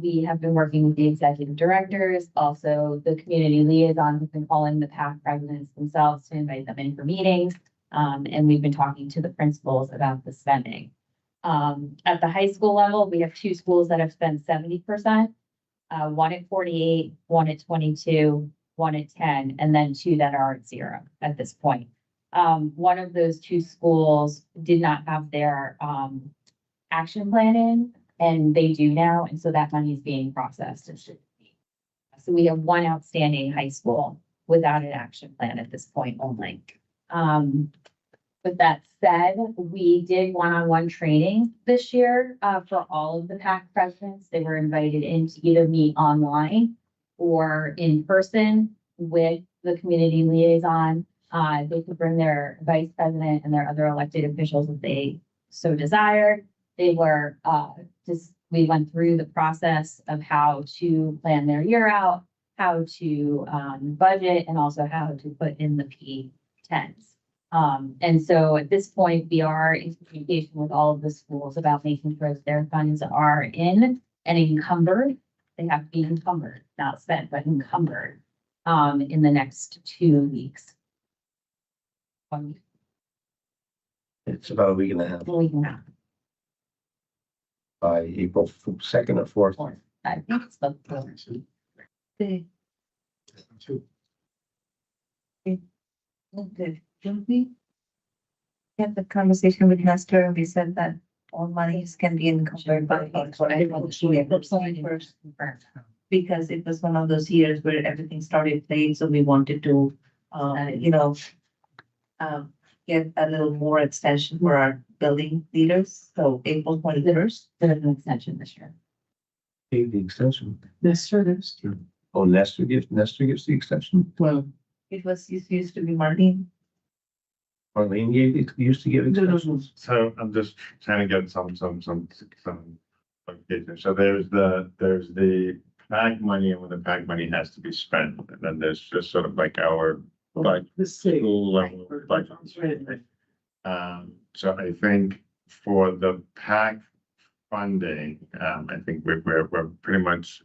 we have been working with the executive directors, also the community liaisons have been calling the PAC presidents themselves to invite them in for meetings. And we've been talking to the principals about the spending. At the high school level, we have 2 schools that have spent 70%, 1 at 48, 1 at 22, 1 at 10, and then 2 that are at 0 at this point. One of those 2 schools did not have their action plan in, and they do now, and so that money is being processed. So we have 1 outstanding high school without an action plan at this point only. With that said, we did one-on-one training this year for all of the PAC presidents. They were invited in to either meet online or in person with the community liaison. They could bring their vice president and their other elected officials if they so desired. They were we went through the process of how to plan their year out, how to budget, and also how to put in the P10s. And so at this point, we are in communication with all of the schools about making sure that their funds are in and encumbered. They have to be encumbered, not spent, but encumbered. in the next 2 weeks. 1 week, It's about a week and a half, 1 week and a half. by April 2nd or 4th. I think it's the Okay. Okay, don't we have the conversation with Nestor? We said that all monies can be encumbered by. Because it was one of those years where everything started late, so we wanted to, get a little more extension for our building leaders. So April 21st. There's an extension this year. Gave the extension. Nestor, Oh, Nestor gives the extension. well, It used to be Marlene. Marlene used to give extensions. So I'm just trying to get some clarification. So there's the PAC money, and when the PAC money has to be spent, and then there's just sort of like our like the city. school level budget. So I think for the PAC funding, I think we're pretty much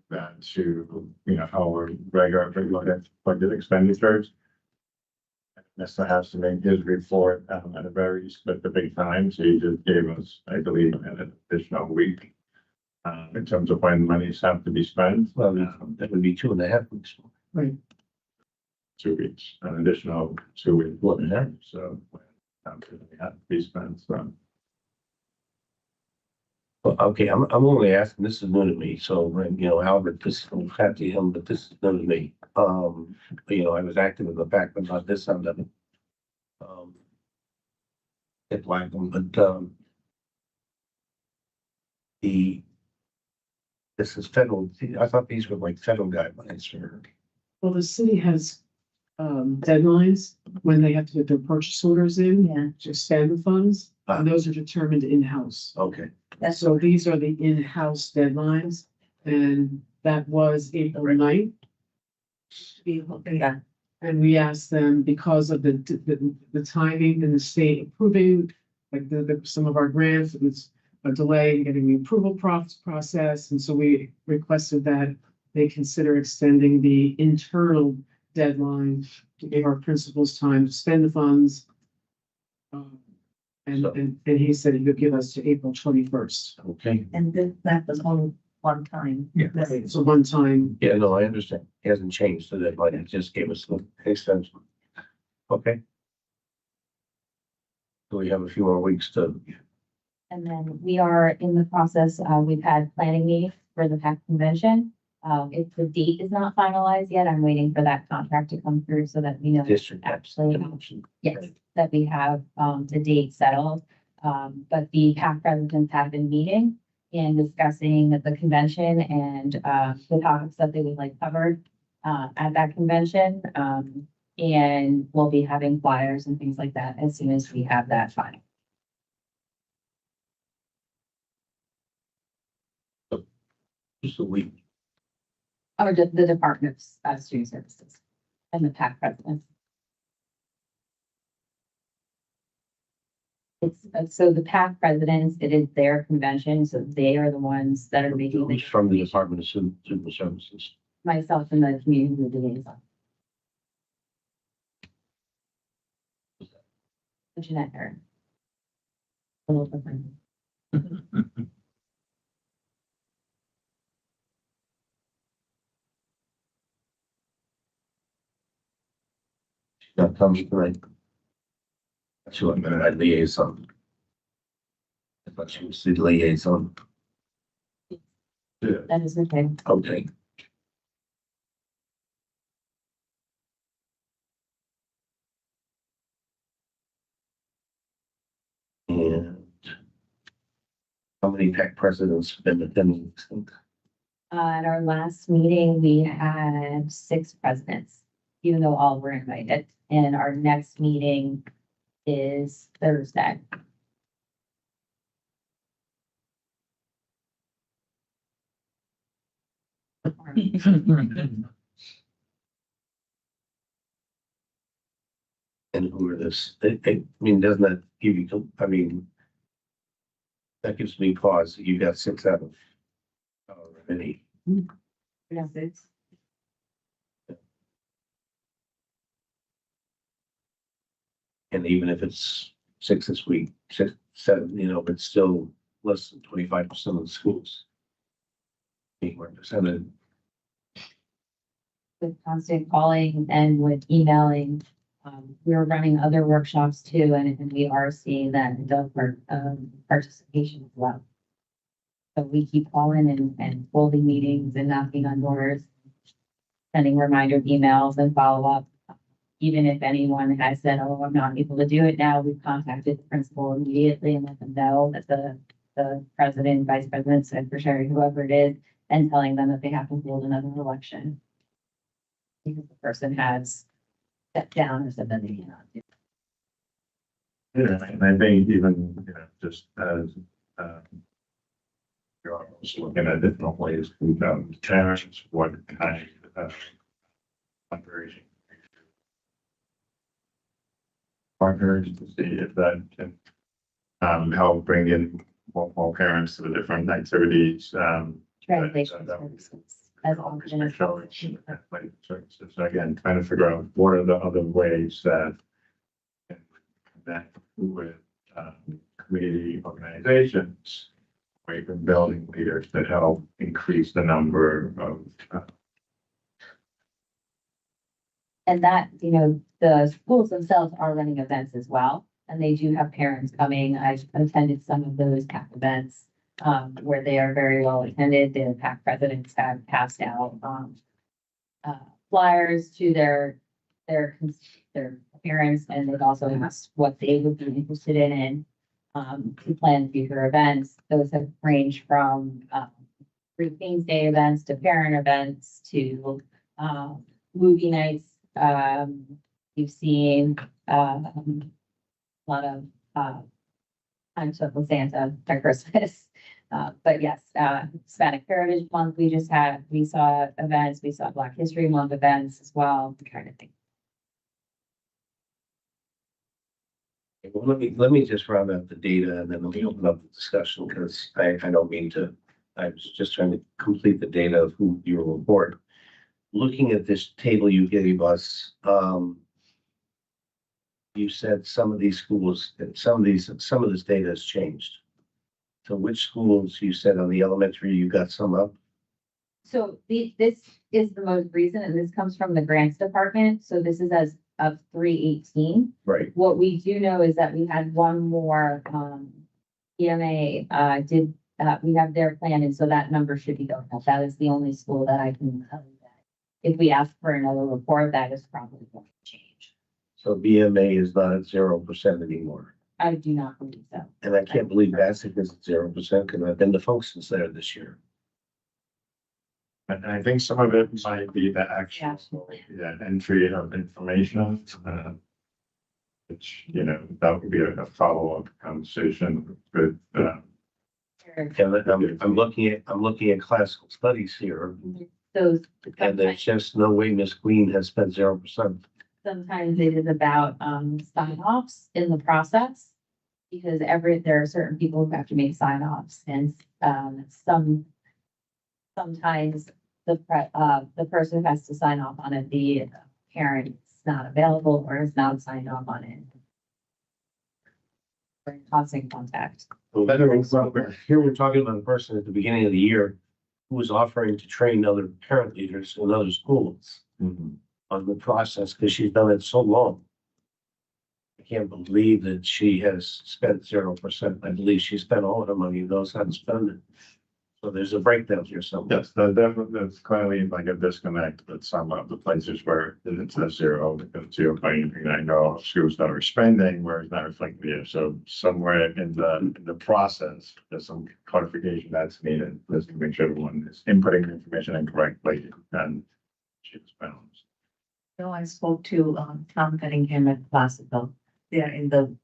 that to, our regular budget expenditures. Nestor has to make his report at a very specific time, so he just gave us, I believe, an additional week in terms of when monies have to be spent. Well, that would be 2.5 weeks. Right. 2 weeks, an additional 2 weeks. So they have to be spent, so. Well, okay, I'm only asking, this is new to me, so, Albert, this is happy to him, but this is new to me. I was active in the fact, but not this end of it. It like them, but, this is federal, I thought these were like federal guidelines for. Well, the city has deadlines when they have to get their purchase orders in to spend the funds, and those are determined in-house. Okay. So these are the in-house deadlines, and that was April 9th. Yeah. And we asked them, because of the timing and the state approving, like some of our grants, it was a delay in getting the approval process, and so we requested that they consider extending the internal deadline to give our principals time to spend the funds. And he said he would give us to April 21st. Okay. And that was only one time. Yeah. It's a one-time. Yeah, no, I understand. It hasn't changed, so that might have just gave us an extension. Okay. So we have a few more weeks to. And then we are in the process, we've had planning meetings for the PAC convention. If the date is not finalized yet, I'm waiting for that contract to come through so that we know. District actually, yes, that we have, the date settled. But the PAC presidents have been meeting and discussing the convention and, the topics that they would like covered, at that convention. And we'll be having flyers and things like that as soon as we have that final. Just a week. Or the Department of Student Services and the PAC presidents. So the PAC presidents, it is their convention, so they are the ones that are making Who's from the Department of Student Services? myself and the community liaison. Jeanette Aaron. A little different. Not coming tonight. That's who I'm gonna liaison. I thought she was the liaison. That is okay. Okay. And how many PAC presidents have been attending? At our last meeting, we had 6 presidents, even though all were invited. And our next meeting is Thursday. And who are this? I mean, doesn't that give you, I mean, that gives me pause. You got 6 out of however many. Yes. And even if it's 6 this week, 6, 7, it's still less than 25% of the schools being represented. With constant calling and with emailing. We're running other workshops too, and we are seeing that adult participation as well. So we keep calling and holding meetings and knocking on doors, sending reminder emails and follow up. Even if anyone has said, oh, I'm not able to do it now, we've contacted the principal immediately and let them know that the president, vice president, secretary, whoever it is, and telling them that they have to hold another election. Because the person has stepped down or said that they cannot do. Yeah, and I think even, just as, you're also looking at different ways to, parents, what kind of fundraising partners to see if that can, help bring in more parents to the different activities, Translation services as often as possible. services. So again, trying to figure out what are the other ways that with community organizations, we've been building leaders that help increase the number of And that, the schools themselves are running events as well, and they do have parents coming. I've attended some of those PAC events, where they are very well attended. The PAC presidents have passed out, flyers to their parents, and they've also asked what they would be interested in, to plan future events. Those have ranged from, Routine Day events to parent events to, movie nights. You've seen a lot of I'm Circle Santa for Christmas. But yes, Hispanic Heritage Month, we saw events, we saw Black History Month events as well, kind of thing. Well, let me just round out the data and then let me open up the discussion because I don't mean to, I was just trying to complete the data of who your report. Looking at this table you gave us, you said some of these schools, some of this data has changed. So which schools you said on the elementary, you got some up? So this is the most recent, and this comes from the grants department. So this is as of 3/18. Right. What we do know is that we had one more, EMA, we have their plan, and so that number should be going up. That is the only school that I can tell you that. If we ask for another report, that is probably going to change. So BMA is not at 0% anymore. I do not believe so. And I can't believe Bassett is at 0% because I've been to functions there this year. And I think some of it might be the actual, entry of information, which, that would be a follow-up conversation with, And I'm looking at classical studies here, Those, and there's just no way Miss Queen has spent 0%. sometimes it is about, sign-offs in the process. Because there are certain people who have to make sign-offs and, sometimes the person who has to sign off on it, the parent is not available or is not signed off on it. We're in constant contact. Here we're talking about a person at the beginning of the year who was offering to train other parent leaders in other schools on the process because she's done it so long. I can't believe that she has spent 0%. I believe she spent all of her money and knows how to spend it. So there's a breakdown here somewhere. yes, that's clearly like a disconnect with some of the places where it's a zero, because to your point, I know schools that are spending where it's not reflected here. So somewhere in the process, there's some clarification that's needed, just to make sure everyone is inputting the information incorrectly and she's balanced. No, I spoke to Tom Cunningham at Placerville. They're in the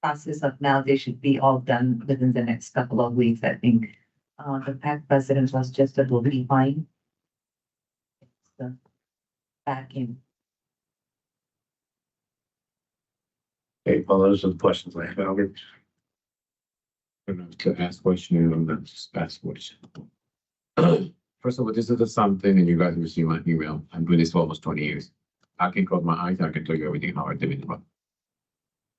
process of now, they should be all done within the next couple of weeks, I think. The PAC president was just a little behind. So back in. Okay, well, those are the questions I have, Albert. To ask question and then just ask question. First of all, this is the something, and you guys will see my email. I'm doing this for almost 20 years. I can close my eyes and I can tell you everything how I did it.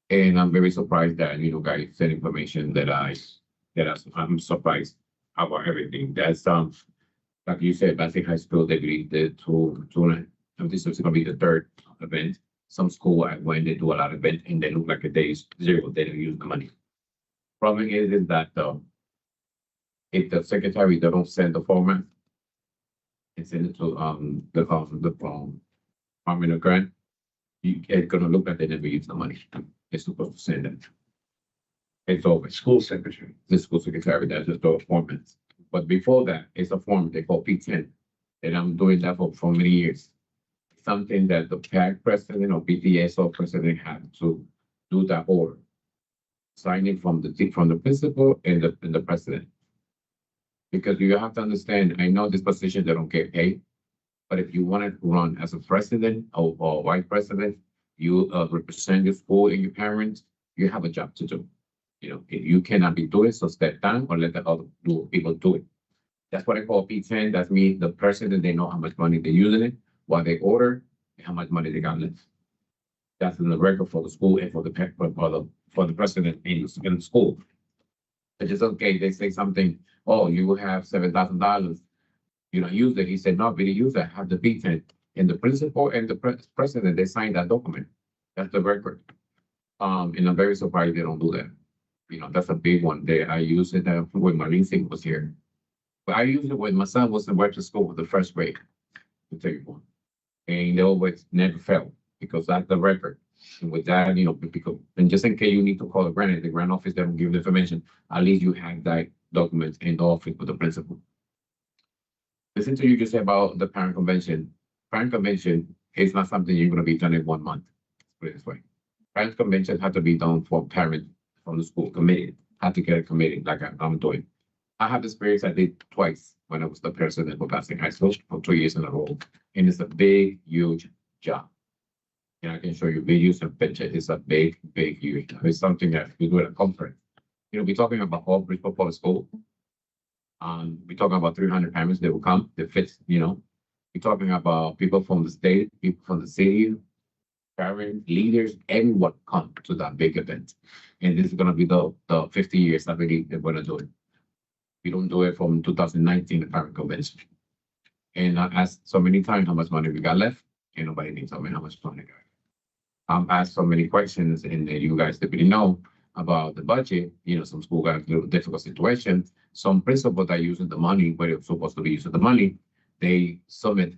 And I'm very surprised that, guys send information I'm surprised about everything. That's, like you said, Basic High School, they believe the this is gonna be the third event. Some school, when they do a lot of event and they look like a day is zero, they don't use the money. Problem is that, if the secretary, they don't send the format and send it to, the Department of Grant, it's gonna look like they never use the money. They're supposed to send it. It's over. School secretary. The school secretary, that's just the format. But before that, it's a form they call P10. And I'm doing that for many years. Something that the PAC president or PTSO president had to do that order. Sign it from the principal and the president. Because you have to understand, I know this position, they don't get paid. But if you want to run as a president or vice president, you represent your school and your parents, you have a job to do. If you cannot be doing, so step down or let the other people do it. That's what I call P10. That means the president, they know how much money they're using it, what they order, and how much money they got left. That's in the record for the school and for the president in the school. It's just okay. They say something, oh, you will have $7,000. You don't use it. He said, no, but you use it. Have the P10. And the principal and the president, they signed that document. That's the record. And I'm very surprised they don't do that. That's a big one there. I used it when Marlene Singh was here. But I used it when my son was in to school with the first grade, to tell you one. And they always never failed because that's the record. And with that, because, and just in case you need to call the grant office, they don't give the information, at least you have that document in the office with the principal. Listen to you just say about the parent convention. Parent convention is not something you're going to be done in 1 month. Let's put it this way. Parent convention had to be done for parents from the school committee. Had to get a committee like I'm doing. I have experience. I did twice when I was the president for Basic High School for 2 years in a row. And it's a big, huge job. And I can show you videos and pictures. It's a big, huge. It's something that we do at a conference. We're talking about all Bridgeport Public School. We're talking about 300 parents that will come. They fit, We're talking about people from the state, people from the city, parents, leaders, everyone come to that big event. And this is going to be the 50 years I believe they're going to do it. We don't do it from 2019, the parent convention. And I asked so many times how much money we got left, and nobody needs to tell me how much money we got. Asked so many questions, and you guys didn't know about the budget. Some school got a difficult situation. Some principals are using the money where they're supposed to be using the money. They submit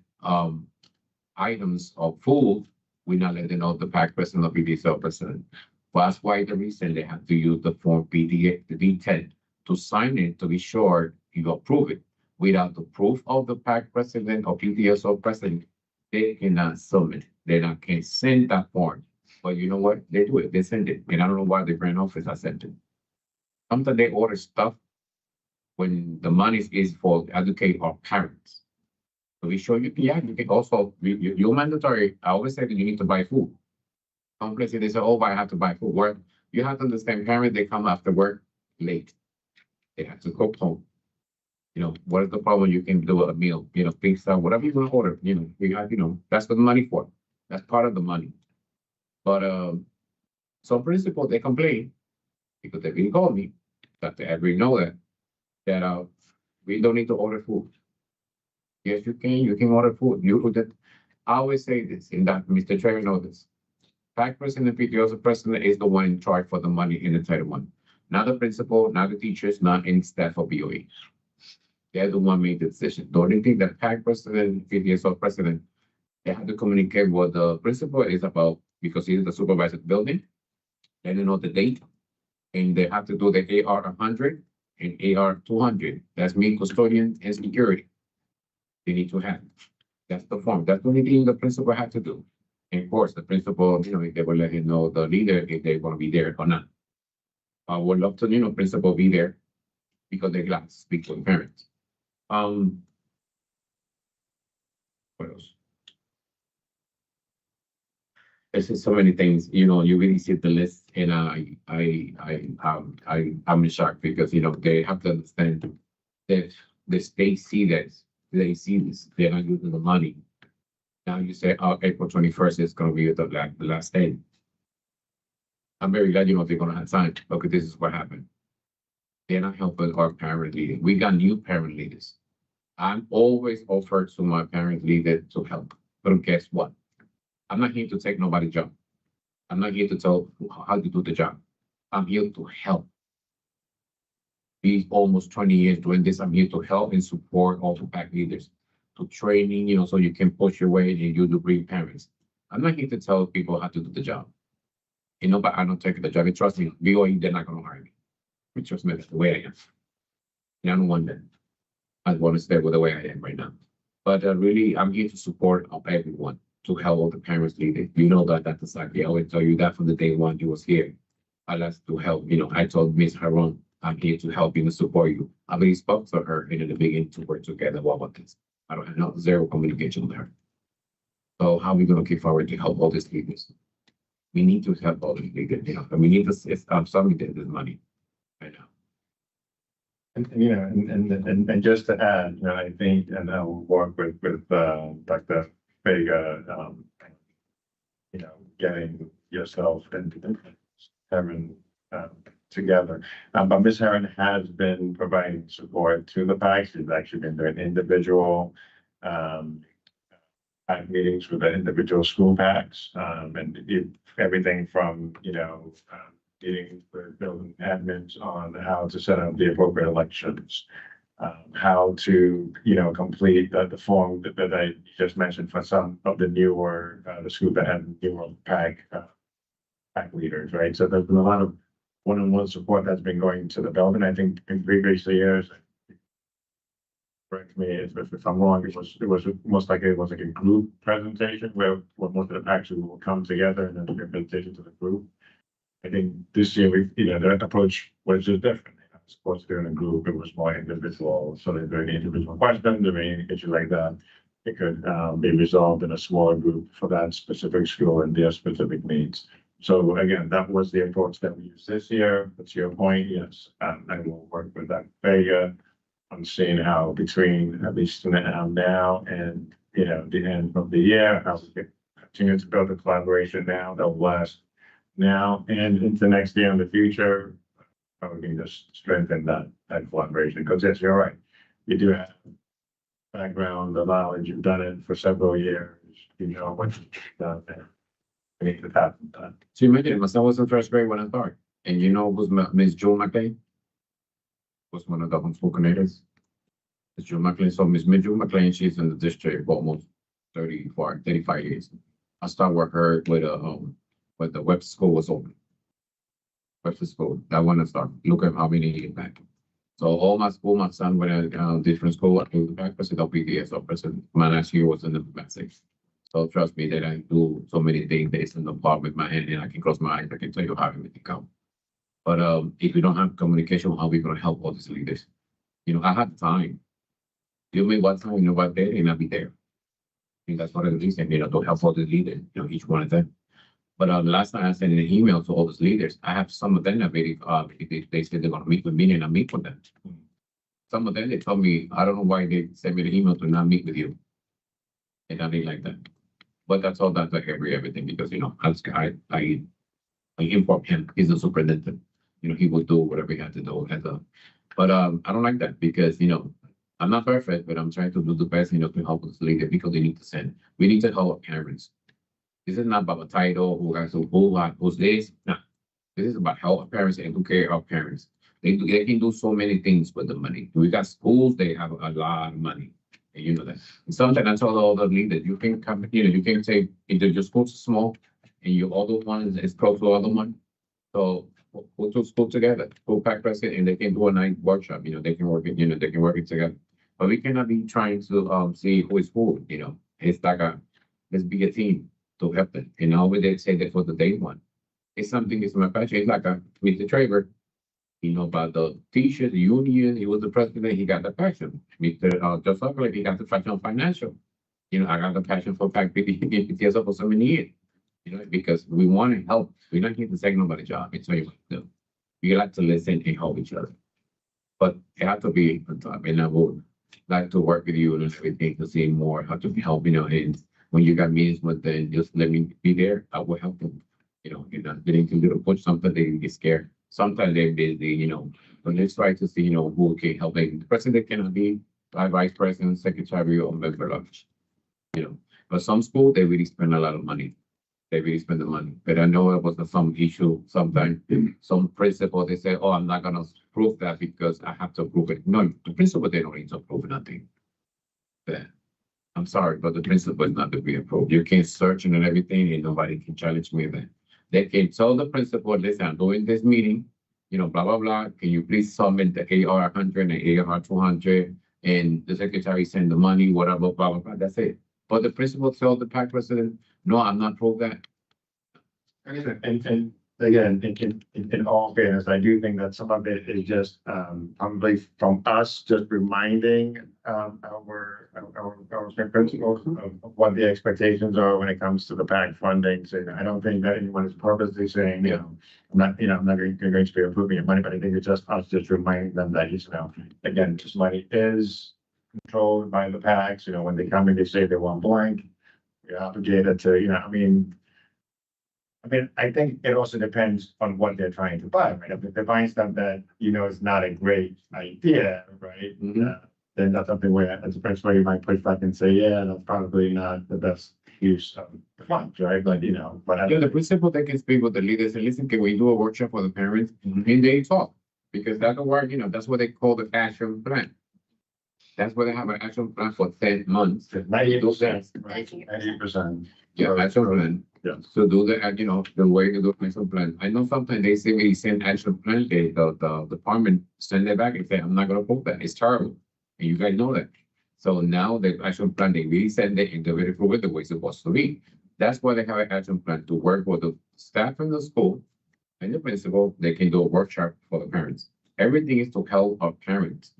items of food. We're not letting know the PAC president or PDSL president. Well, that's why the reason they have to use the form PDA, the D10, to sign it to be sure you approve it. Without the proof of the PAC president or PDSO president, they cannot submit. They can't send that form. But you know what? They do it. They send it. And I don't know why the grant office has sent it. Sometimes they order stuff when the money is for educate our parents. So we show you, you can also, you're mandatory. I always say that you need to buy food. Some places they say, oh, I have to buy food. Well, you have to understand, parents, they come after work late. They have to cook home. What is the problem? You can do a meal, pizza, whatever you want to order, you have, that's what the money for. That's part of the money. But some principals, they complain because they really call me that they already know that we don't need to order food. Yes, you can order food. I always say this, and that Mr. Chair knows this. PAC president and PTO president is the one in charge for the money in the Title I. Not the principal, not the teachers, not any staff or BOE. They're the one making the decision. The only thing that PAC president, PTSO president, they have to communicate what the principal is about because he's the supervisor of the building. They don't know the date. And they have to do the AR 100 and AR 200. That's me, custodian, and security. They need to have. That's the form. That's the only thing the principal has to do. And of course, the principal, if they will let him know the leader if they want to be there or not. I would love to, principal be there because they like to speak to the parents. What else? There's just so many things, you really see the list, and I'm in shock because they have to understand that the state see that they see this, they're not using the money. Now you say, oh, April 21st is gonna be the last day. I'm very glad you know if you're gonna have time, because this is what happened. They're not helping our parent leader. We got new parent leaders. I'm always offered to my parent leader to help, but guess what? I'm not here to take nobody's job. I'm not here to tell how to do the job. I'm here to help. Be almost 20 years doing this. I'm here to help and support all the PAC leaders, to training, you know, so you can push your way and you do bring parents. I'm not here to tell people how to do the job. You know, but I don't take the job. And trust me, BOE, they're not going to hire me. But trust me, that's the way I am. And I don't want that. I want to stay with the way I am right now. But really, I'm here to support everyone, to help all the parents leaders. You know that's the side. I always tell you that from the day one you was here. I like to help. You know, I told Miss Haron, I'm here to help you and support you. I already spoke to her in the beginning to work together. What about this? I don't have zero communication with her. So how are we going to keep forward to help all these leaders? We need to help all these leaders, you know, and we need to submit this money right now. And you know, and just to add, you know, I think, and I will work with Dr. Vega, you know, getting yourself and Kevin together. But Ms. Heron has been providing support to the PAC. She's actually been doing individual PAC meetings with the individual school PACs, and everything from, you know, meetings with building admins on how to set up the appropriate elections, how to, you know, complete the form that I just mentioned for some of the newer, the school that had newer PAC leaders, right? So there's been a lot of one-on-one support that's been going to the building. I think in previous years, correct me if I'm wrong, it was most likely it was like a group presentation where most of the PACs will come together and then do a presentation to the group. I think this year the approach was just different. As opposed to doing a group, it was more individual. So they're doing individual questions, or any issue like that. It could be resolved in a smaller group for that specific school and their specific needs. So again, that was the approach that we used this year. But to your point, yes, I will work with Dr. Vega on seeing how between at least now and, you know, the end of the year, how we can continue to build a collaboration now that will last now and into next year in the future. How we can just strengthen that collaboration, because yes, you're right. You do have background, the knowledge, you've done it for several years, you know what you've done there. We need to have that. So you mentioned my son was in first grade when I started, and you know who's Miss June McLean? Was one of the homeschool coordinators. Miss June McLean. So Miss June McLean, she's in the district for almost 35 years. I started with her with the Webster School was open. Webster School, that one I started. Look at how many years back. So all my school, my son went at different school. I was back president of PDS, so president. My last year was in the basics. So trust me that I do so many things based in the park with my hand, and I can close my eyes. I can tell you how everything come. But if we don't have communication, how are we going to help all these leaders? You know, I have time. Give me what time, you know, what day, and I'll be there. I think that's one of the reasons, you know, to help all the leaders, you know, each one of them. But last time I sent an email to all those leaders, I have some of them that really, they said they're going to meet with me, and I meet with them. Some of them, they told me, I don't know why they sent me the email to not meet with you. And I didn't like that. But that's all that like everything, because, you know, I inform him, he's a superintendent. You know, he will do whatever he had to do. But I don't like that, because, you know, I'm not perfect, but I'm trying to do the best, you know, to help us leaders, because they need to send. We need to help parents. This is not about a title, who's this. No, this is about help parents and who care of parents. They can do so many things with the money. We got schools, they have a lot of money. And you know that. And sometimes I tell all the leaders, you can come, you know, you can say either your school's small and your other one is close to the other one. So put two schools together, school PAC president, and they can do a night workshop, you know, they can work it, you know, they can work it together. But we cannot be trying to see who is who, you know. It's like let's be a team to help them. And always they say that for the day one. It's something, it's my passion. It's like Mr. Traver, you know, about the teachers, the union, he was the president, he got the passion. Mr. Joseph, he got the passion on financial. You know, I got the passion for PAC PTS for so many years. You know, because we want to help. We're not here to take nobody's job. I tell you what to do. We like to listen and help each other. But it has to be on top. And I will like to work with you and everything to see more how to help, and when you got meetings with them, just let me be there. I will help them. You're not getting to little push something, they get scared. Sometimes they're busy, but let's try to see, who can help. Like, the president cannot be vice president, secretary, or member lunch. But some school, they really spend a lot of money. They really spend the money. But I know it was some issue sometimes. Some principal, they say, oh, I'm not gonna prove that because I have to prove it. No, the principal, they don't need to prove nothing. But I'm sorry, but the principal is not to be approved. You can search and everything and nobody can challenge me then. They can tell the principal, listen, I'm doing this meeting, blah, blah, blah. Can you please submit the AR 100 and AR 200? And the secretary send the money, whatever, blah, blah, blah. That's it. But the principal tell the PAC president, no, I'm not prove that. And again, in all fairness, I do think that some of it is just, probably from us, just reminding, our principals of what the expectations are when it comes to the PAC funding. So I don't think that anyone is purposely saying, I'm not going to be approving your money, but I think it's just us just reminding them that, again, this money is controlled by the PACs. When they come in, they say they want blank, you're obligated to, I think it also depends on what they're trying to buy, right? If they're buying stuff that, is not a great idea, right? Then that's something where, as a principal, you might push back and say, yeah, that's probably not the best use of the funds, right? But, the principal, they can speak with the leaders and listen, can we do a workshop for the parents? And they talk, because that can work, that's what they call the action plan. That's why they have an action plan for 10 months. 90%, right? 90%. Yeah, action plan. Yeah. So do the, the way to do action plan. I know sometimes they say we send action plan, the department send it back and say, I'm not gonna put that, it's terrible. And you guys know that. So now the action plan, they really send it and they really prove it the way it's supposed to be. That's why they have an action plan to work with the staff in the school and the principal. They can do a workshop for the parents. Everything is to help our parents,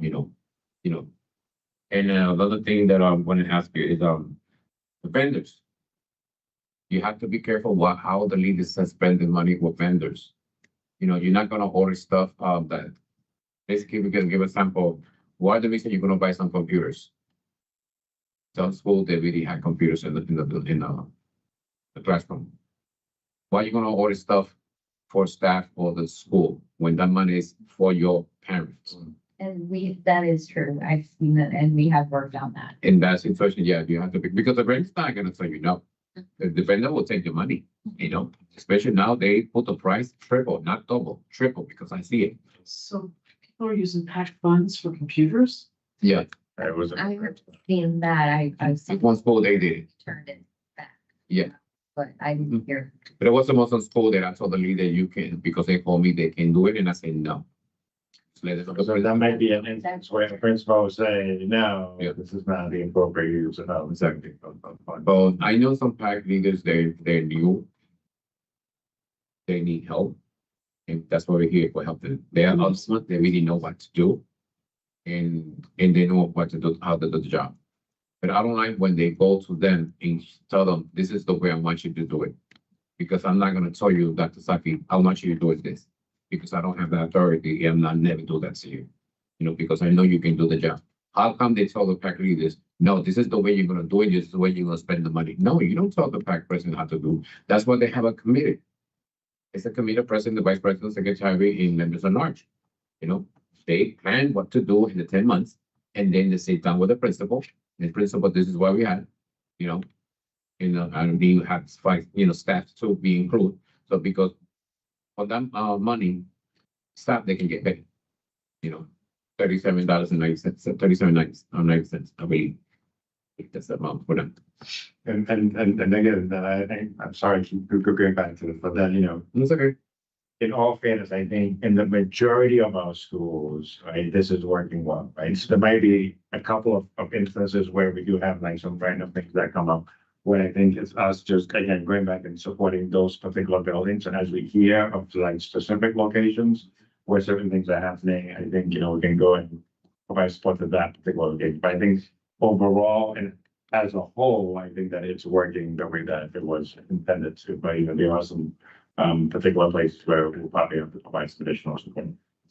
And another thing that I want to ask you is the vendors. You have to be careful how the leaders are spending money with vendors. You're not gonna order stuff that basically we can give a sample. Why the reason you're gonna buy some computers? Some school they really have computers in the classroom. Why are you gonna order stuff for staff or the school when that money is for your parents? And that is true. I've seen that and we have worked on that. In that situation, yeah, you have to be, because the vendor's not gonna tell you no. The vendor will take the money, especially now they put the price triple, not double, triple, because I see it. So people are using PAC funds for computers? Yeah. It was. I've seen that. I've seen. One school they did it. Turned it back. Yeah. But I didn't hear. But it was the most school that I told the leader you can, because they told me they can do it, and I said no. So that might be an instance where the principal will say, no, this is not the appropriate use of it. Exactly. But I know some PAC leaders, they're new. They need help. And that's why we're here for help them. They are ultimate, they really know what to do. And they know what to do, how to do the job. But I don't like when they go to them and tell them, this is the way I want you to do it. Because I'm not gonna tell you, Dr. Saki, I want you to do it this. Because I don't have the authority, I'm not never do that to you. Because I know you can do the job. How come they tell the PAC leaders, no, this is the way you're gonna do it, this is the way you're gonna spend the money? No, you don't tell the PAC president how to do. That's why they have a committee. It's a committee, president, the vice president, secretary, and members at large. They plan what to do in the 10 months, and then they sit down with the principal. And the principal, this is what we had, and we have five, staff to be included. So because for that money, staff, they can get paid, $37.90, $37.90, I believe. That's the amount for them. And again, I think, I'm sorry to keep going back to this, but then, It's okay. In all fairness, I think in the majority of our schools, right, this is working well, right? So there might be a couple of instances where we do have like some random things that come up. When I think it's us just, again, going back and supporting those particular buildings. And as we hear of like specific locations where certain things are happening, I think, we can go and provide support to that particular location. But I think overall and as a whole, I think that it's working the way that it was intended to. But, there are some particular places where we'll probably have to provide some additional support.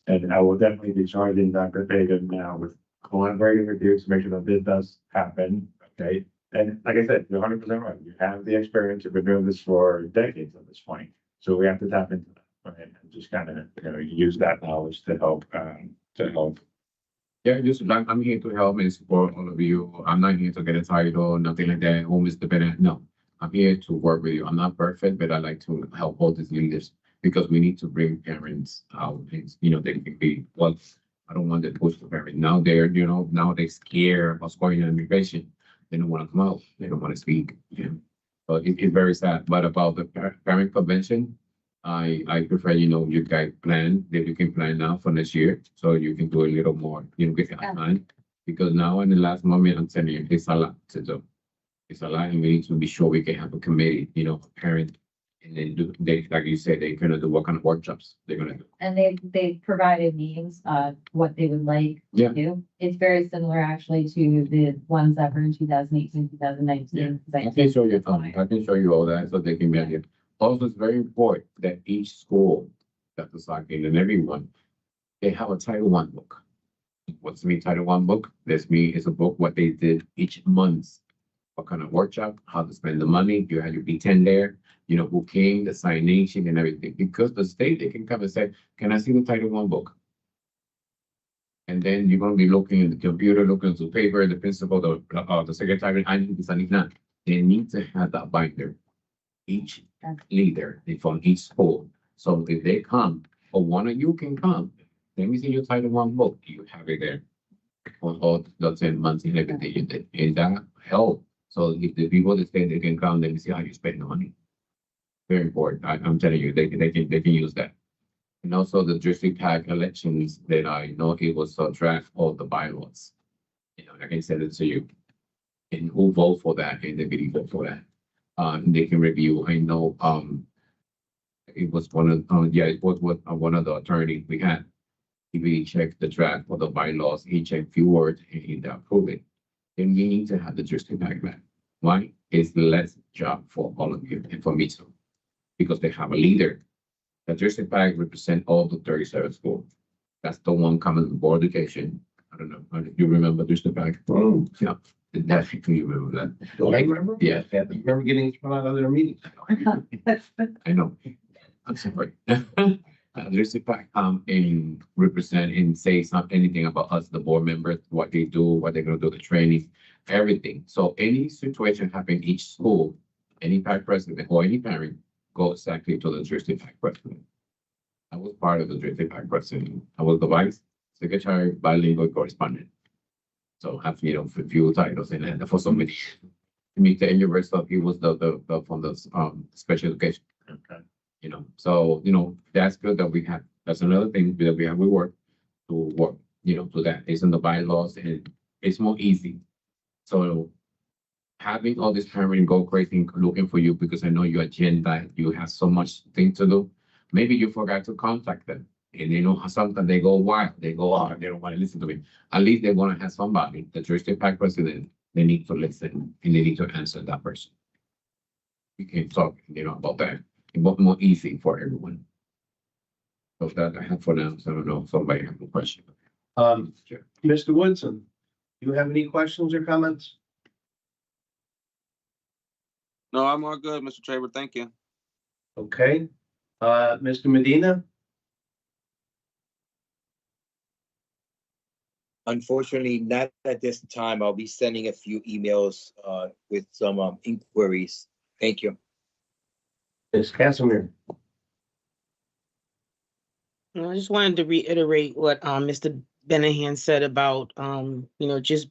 And I will definitely be charging Dr. Fagan now with collaborating with you to make sure that this does happen, okay? And like I said, you're 100% right. You have the experience. You've been doing this for decades at this point. So we have to tap into that, right? And just kind of, use that knowledge to help, Yeah, just like I'm here to help and support all of you. I'm not here to get a title, nothing like that. Home is the better. No, I'm here to work with you. I'm not perfect, but I like to help all these leaders because we need to bring parents out. And, they can be, well, I don't want to push the parent. Now now they're scared of what's going on in immigration. They don't want to come out. They don't want to speak. So it's very sad. But about the parent convention, I prefer, you guys plan, that you can plan now for next year, so you can do a little more, get your time. Because now in the last moment, I'm telling you, it's a lot to do. It's a lot, and we need to be sure we can have a committee, a parent. And then like you said, they're gonna do what kind of workshops they're gonna do. And they provided meetings, what they would like Yeah. to do. It's very similar actually to the ones that were in 2018, 2019. I can show you, I can show you all that, so they can get it. Also, it's very important that each school, Dr. Sakin and everyone, they have a Title I book. What's mean Title I book? This is a book, what they did each month. What kind of workshop, how to spend the money, you have your B10 there, who came, the signation and everything. Because the state, they can come and say, can I see the Title I book? And then you're gonna be looking at the computer, looking at the paper, the principal, the secretary, I need this, I need that. They need to have that binder. Each leader from each school. So if they come, or one of you can come, let me see your Title I book. You have it there. On all the 10 months and everything you did. And that help. So if the people that say they can come, let me see how you spend the money. Very important. I'm telling you, they can use that. And also the district pack elections that I know it was a draft of the bylaws. I can send it to you. And who vote for that and they really vote for that. They can review. I know, it was one of, it was what one of the attorneys we had. He really checked the draft for the bylaws, he checked few words and he approved it. And we need to have the district back. Why? It's less job for all of you and for me too. Because they have a leader. The district pack represent all the 37 schools. That's the one coming to board education. I don't know. Do you remember district pack? Oh, yeah. Definitely remember that. Do I remember? Yeah. I remember getting thrown out of their meetings. I know. I'm sorry. There's a pack and represent and say anything about us, the board members, what they do, what they're gonna do, the training, everything. So any situation happen in each school, any pack president or any parent go exactly to the district pack president. I was part of the district pack president. I was the vice secretary, bilingual correspondent. So I have a few titles in it for so many. Me the university, he was the from the special education. Okay. So that's good that we have. That's another thing that we have. We work to work, to that. It's in the bylaws and it's more easy. So having all this parent go crazy looking for you because I know your agenda, you have so much thing to do. Maybe you forgot to contact them. And sometimes they go wild, they go out, they don't want to listen to me. At least they want to have somebody, the district pack president, they need to listen and they need to answer that person. We can talk, about that. It was more easy for everyone. So that I have for now. So I don't know if somebody has a question. Mr. Woodson, do you have any questions or comments? No, I'm all good, Mr. Traver. Thank you. Okay. Mr. Medina? Unfortunately, not at this time. I'll be sending a few emails with some inquiries. Thank you. Ms. Casimir? I just wanted to reiterate what Mr. Benahan said about just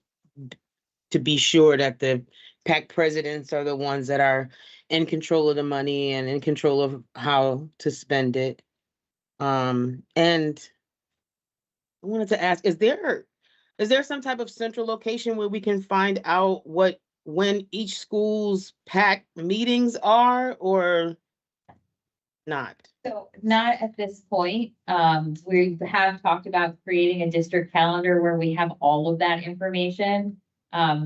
to be sure that the PAC presidents are the ones that are in control of the money and in control of how to spend it. And I wanted to ask, is there some type of central location where we can find out when each school's PAC meetings are, or not? So not at this point. We have talked about creating a district calendar where we have all of that information.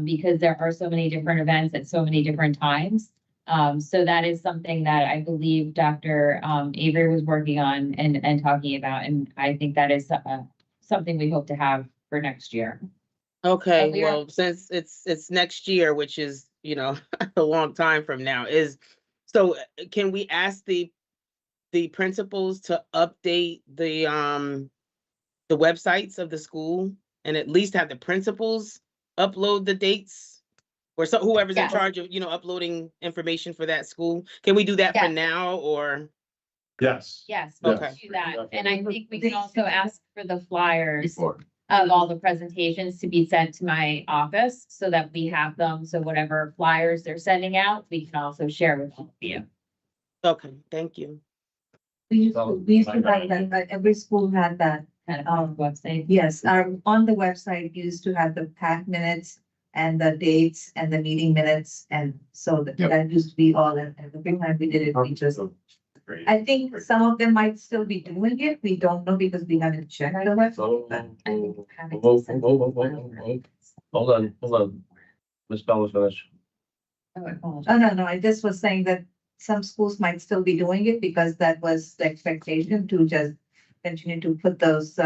Because there are so many different events at so many different times. So that is something that I believe Dr. Avery was working on and talking about. And I think that is something we hope to have for next year. Okay, we are- well, since it's next year, which is, you know, a long time from now, so can we ask the principals to update the websites of the school and at least have the principals upload the dates? Or so whoever's in Yes. charge of, you know, uploading information for that school? Can we do that for Yes. now or? Yes. Yes, we we can can do that. And I think we can also ask for the flyers Before. of all the presentations to be sent to my office so that we have them. So whatever flyers they're sending out, we can also share with all of you. Okay, thank you. We used to have that, every school had that. Kind of website. Yes, on the website used to have the pack minutes and the dates and the meeting minutes. And so that used to be all, and every time we did it, we just, I think some of them might still be doing it. We don't know because we haven't checked the website. but I think having to send Hold on. Ms. Bell is finished. Oh, I apologize. Oh, no, I just was saying that some schools might still be doing it because that was the expectation to just continue to put those,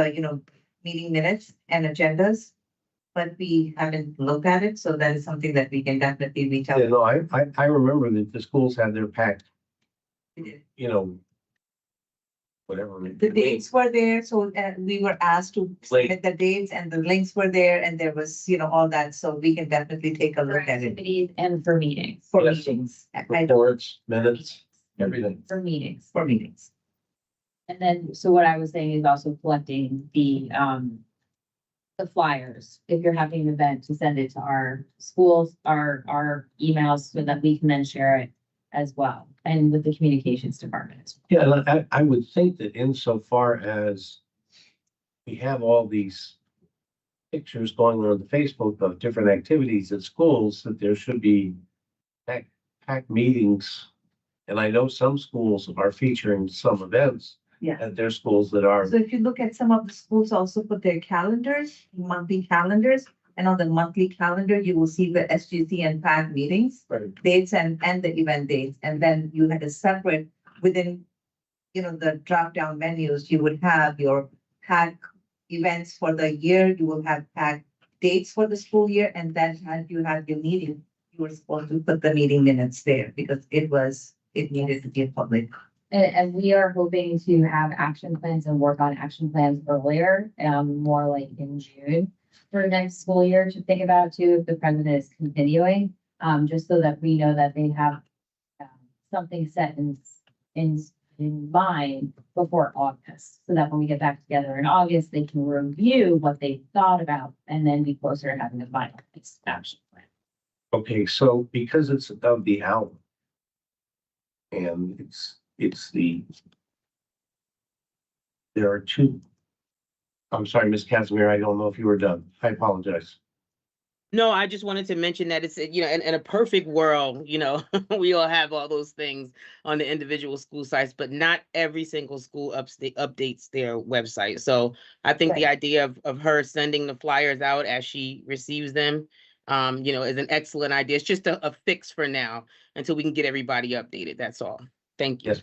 meeting minutes and agendas. But we haven't looked at it, so that is something that we can definitely reach out. Yeah, no, I remember that the schools had their packed, whatever. The dates were there, so we were asked to submit the dates and the links were there and there was, all that, so we can definitely take a For look at it. activities and for meetings. For Yes. meetings. Reports, minutes, everything. For meetings. For meetings. And then, so what I was saying is also collecting the flyers. If you're having an event, to send it to our schools, our emails, so that we can then share it as well, and with the communications department as well. Yeah, and I would think that insofar as we have all these pictures going on the Facebook of different activities at schools, that there should be packed meetings. And I know some schools are featuring some events Yeah. at their schools that are. So if you look at some of the schools also put their calendars, monthly calendars, and on the monthly calendar, you will see the SGC and PAC meetings. Right. Dates and the event dates, and then you had a separate within, the drop-down menus, you would have your PAC events for the year, you will have PAC dates for the school year, and then as you have your meeting, you were supposed to put the meeting minutes there because it needed to be public. And we are hoping to have action plans and work on action plans earlier, more like in June for next school year to think about too, if the president is continuing, just so that we know that they have something set in mind before August, so that when we get back together in August, they can review what they thought about and then be closer to having a final action plan. Okay, so because it's of the hour. And there are two. I'm sorry, Ms. Casimir, I don't know if you were done. I apologize. No, I just wanted to mention that it's, you know, in a perfect world, you know, we all have all those things on the individual school sites, but not every single school updates their website. So I think the idea of her sending the flyers out as she receives them, you know, is an excellent idea. It's just a fix for now until we can get everybody updated. That's all. Thank you. Yes.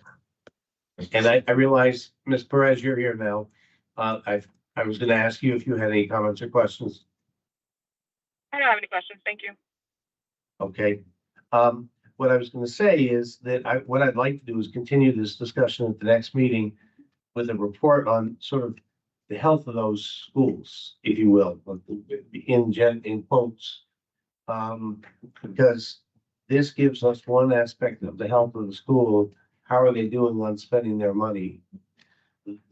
And I realize, Ms. Perez, you're here now. I was gonna ask you if you had any comments or questions. I don't have any questions. Thank you. Okay. What I was gonna say is that what I'd like to do is continue this discussion at the next meeting with a report on sort of the health of those schools, if you will, in quotes. Because this gives us one aspect of the health of the school. How are they doing on spending their money?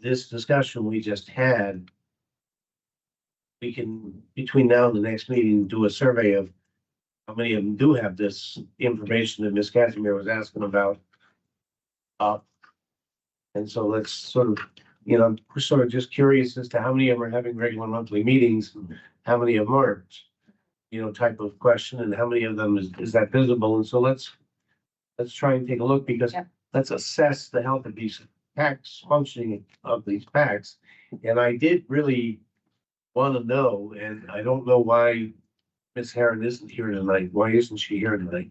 This discussion we just had, we can, between now and the next meeting, do a survey of how many of them do have this information that Ms. Casimir was asking about. And so let's sort of, you know, we're sort of just curious as to how many of them are having regular monthly meetings, and how many of them aren't, you know, type of question, and how many of them is that visible? And so let's try and take a look, because let's assess the health of these PACs, functioning of these PACs. And I did really want to know, and I don't know why Ms. Heron isn't here tonight. Why isn't she here tonight?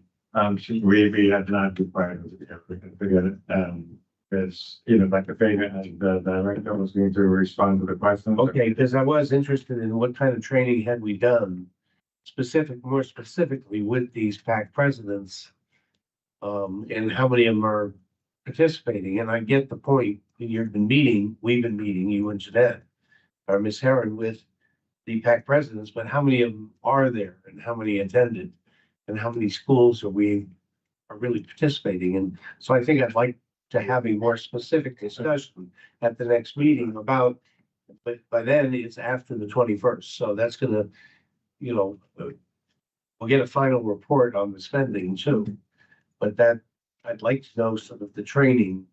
We have not required her to be here. We can figure it, is, you know, like the favor, the director was going to respond to the question. Okay, because I was interested in what kind of training had we done more specifically with these PAC presidents. And how many of them are participating, and I get the point, we've been meeting, you and Jeanette, or Miss Heron with the PAC presidents, but how many of them are there and how many attended? And how many schools are really participating? And so I think I'd like to have a more specific discussion at the next meeting about, but by then it's after the 21st, so that's gonna, you know, we'll get a final report on the spending too. But that, I'd like to know sort of the training.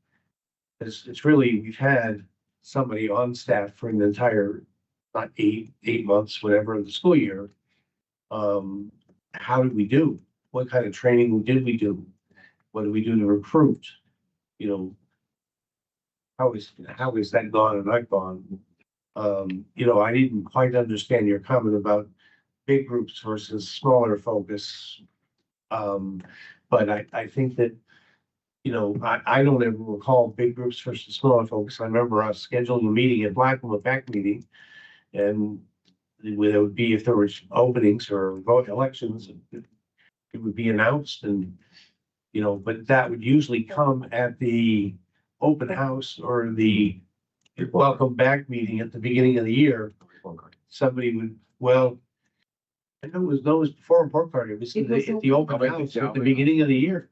It's really, we've had somebody on staff for an entire, not eight months, whatever, of the school year. How did we do? What kind of training did we do? What did we do to recruit? You know, how is that gone and not gone? You know, I didn't quite understand your comment about big groups versus smaller focus. But I think that, you know, I don't ever recall big groups versus smaller focus. I remember us scheduling a meeting at Blackwell, a PAC meeting, and it would be if there were openings or vote elections, it would be announced and, you know, but that would usually come at the open house or the welcome back meeting at the beginning of the year. Somebody would, well, I know it was before report card, it was at the open house at the beginning of the year.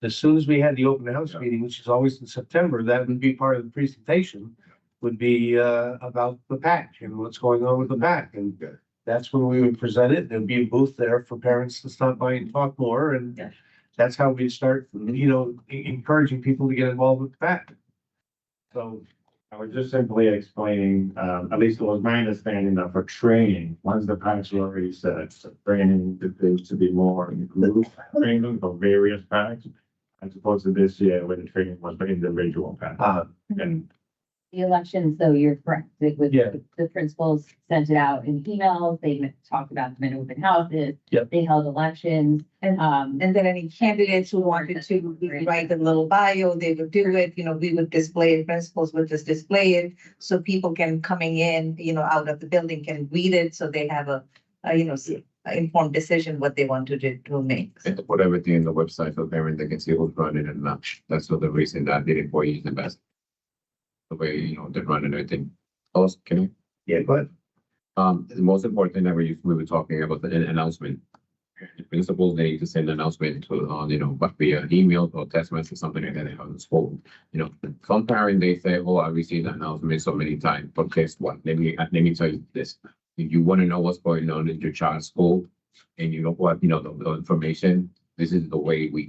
As soon as we had the open house meeting, which is always in September, that would be part of the presentation, would be about the PAC and what's going on with the PAC. And that's when we would present it. There'd be a booth there for parents to stop by and talk more. And that's how we start, you know, encouraging people to get involved with the PAC. So I was just simply explaining, at least it was my understanding that for training, once the PACs were already set, training to be more group training for various PACs, as opposed to this year where the training was for individual PACs. And The elections, though, you're correct, Yeah. the principals sent it out in emails, they talked about them in open houses. Yep. They held elections, And then any candidates who wanted to write a little bio, they would do it, you know, we would display it, principals would just display it. So people can coming in, you know, out of the building can read it, so they have a informed decision what they want to do to make. And to put everything in the website so parents they can see who's running and not. That's for the reason that I did it 4 years in the best. The way, you know, they're running everything. Also, can I? Yeah, but The most important thing that we were talking about the announcement. The principals, they need to send an announcement to, you know, but via email or text message, something like that, on the school. You know, some parents, they say, oh, I received the announcement so many times, but guess what? Let me tell you this. If you want to know what's going on in your child's school and you don't want, you know, the information, this is the way we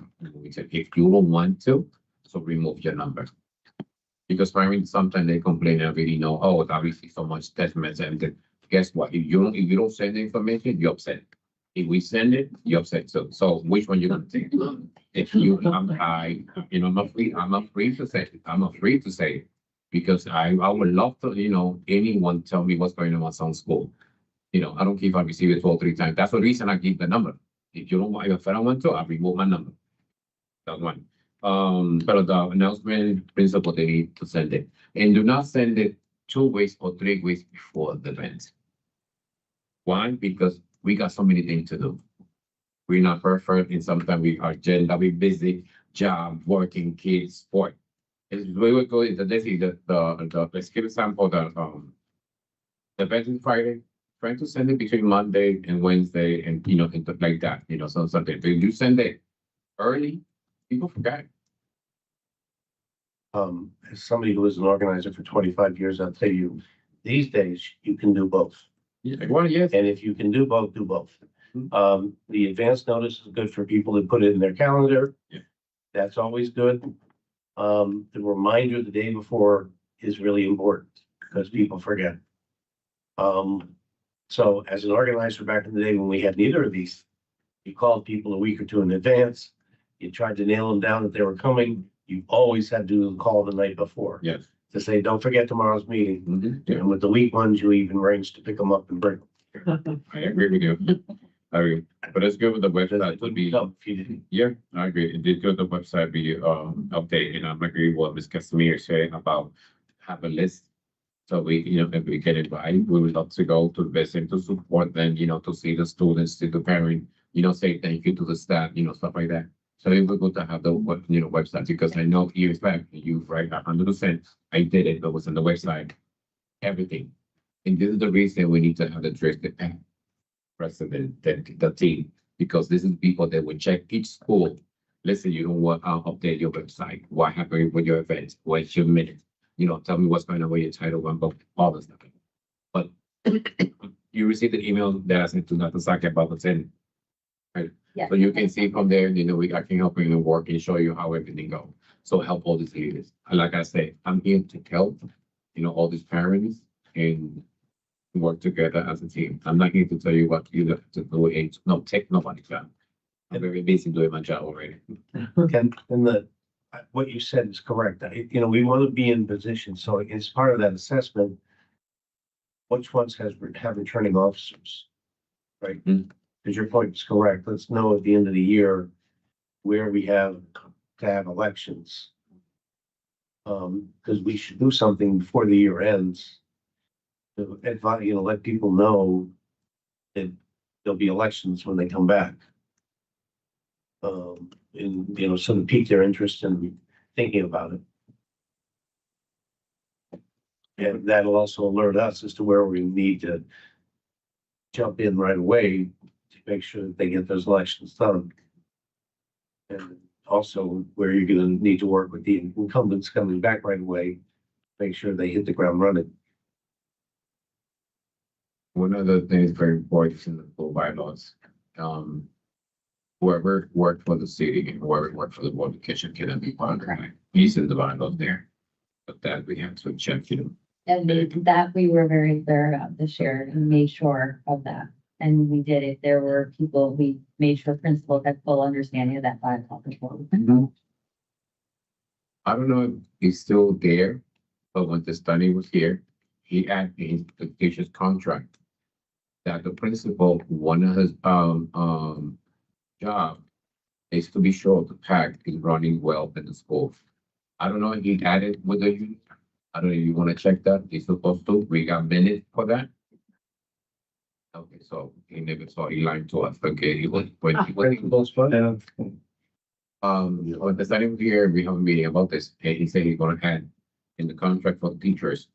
said, if you don't want to, so remove your number. Because parents, sometimes they complain and really know, oh, I received so much text message. And then guess what? If you don't send the information, you're upset. If we send it, you're upset. So which one you gonna take? If you, you know, I'm not free to say it. I'm not free to say it. Because I would love to, you know, anyone tell me what's going on at some school. You know, I don't care if I receive it 2 or 3 times. That's the reason I give the number. If you don't want, if I don't want to, I remove my number. That's one. But the announcement principle, they need to send it. And do not send it 2 weeks or 3 weeks before the event. Why? Because we got so many things to do. We're not perfect, and sometimes we are we busy, job, working, kids, sport. It's very good. Let's see let's give example the event is Friday. Trying to send it between Monday and Wednesday, and you know, and like that. You know, so something. But if you send it early, people forget. As somebody who was an organizer for 25 years, I'll tell you, these days you can do both. Well, yes. And if you can do both, do both. The advance notice is good for people to put it in their calendar. Yeah. That's always good. The reminder the day before is really important because people forget. So as an organizer back in the day when we had neither of these, you called people a week or 2 in advance. You tried to nail them down that they were coming. You always had to do the call the night before. Yes. To say, don't forget tomorrow's meeting. Yeah. And with the week ones, you even arrange to pick them up and bring them. I agree with you. I agree, but it's good with the website to be, If you didn't. yeah, I agree. It did good the website be, updated, and I'm agree with what Ms. Casimir said about have a list. So we, if we get it right, we would love to go to visit, to support them, to see the students, to the parent, say thank you to the staff, stuff like that. So it would be good to have the, website, because I know years back, you, right, 100%, I did it, but was on the website, everything. And this is the reason we need to have the president, the team, because this is people that will check each school. Listen, you don't want to update your website. What happened with your event? What's your minute? Tell me what's going on with your Title I book, all this stuff. But you received an email that I sent to Dr. Saki about the 10. Right? Yeah. So you can see from there, I can help you in work and show you how everything goes. So help all these leaders. And like I say, I'm here to help, all these parents and work together as a team. I'm not here to tell you what you have to do and no, take nobody's job. I'm very busy doing my job already. And what you said is correct. We want to be in position, so it's part of that assessment. Which ones have returning officers? Right? Because your point is correct. Let's know at the end of the year where we have to have elections. Because we should do something before the year ends. To advise, let people know that there'll be elections when they come back. And, sort of pique their interest in thinking about it. And that'll also alert us as to where we need to jump in right away to make sure that they get those elections done. And also where you're gonna need to work with the incumbents coming back right away, make sure they hit the ground running. One of the things very important in the school bylaws, whoever worked for the city and whoever worked for the board of education cannot be part of it. He's in the bylaws there. But that we have to check, And that we were very clear about this year and made sure of that. And we did it. There were people, we made sure principals had full understanding of that 5 o'clock control. I don't know if he's still there, but when the study was here, he added in the teacher's contract that the principal, one of his job is to be sure the PAC is running well in the school. I don't know if he added with the union. I don't know if you want to check that. He's supposed to. We got minutes for that. Okay, so he never saw, he lied to us. Okay, he was when he was when the study was here, we have a meeting about this, and he said he's gonna add in the contract for the teachers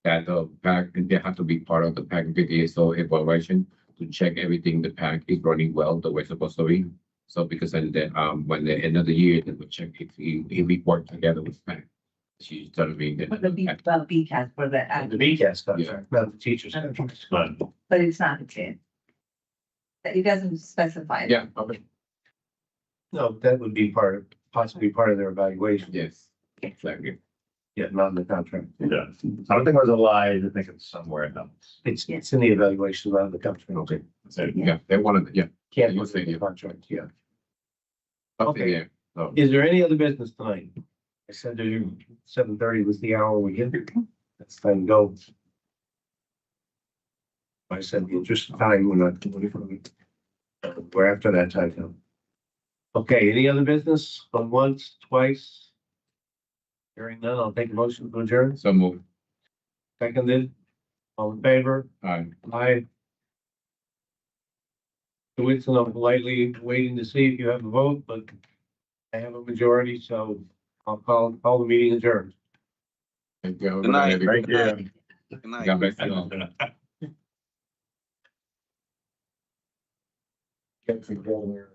that the PAC, they have to be part of the PAC VDSO evaluation to check everything the PAC is running well the way it's supposed to be. So because then when the end of the year, they would check if we work together with PAC. She's telling me that. But the BCAS for the, The BCAS contract, not the teachers. contract. but it's not a kid. It doesn't specify. Yeah, okay, No, that would be possibly part of their evaluation. yes, exactly. Yeah, not in the contract. Yeah, I don't think it was a lie, I think it's somewhere else. It's in the evaluation, not in the contract. Okay, so, yeah, they wanted, yeah. Can't You put it say in the yeah. contract, yeah. Okay, yeah. So, Is there any other business tonight? I said to you, 7:30 was the hour we get. That's time to go. I said, the interest of time, we're not doing it. We're after that time now. Okay, any other business? Going once, twice? Hearing none, I'll take a motion to adjourn. so move. Seconded. All in favor? Aye. Aye. Whitson, I'm politely waiting to see if you have a vote, but I have a majority, so I'll call the meeting adjourned. Thank you. Good night. Thank you. Good night. God bless you all. Get through all there.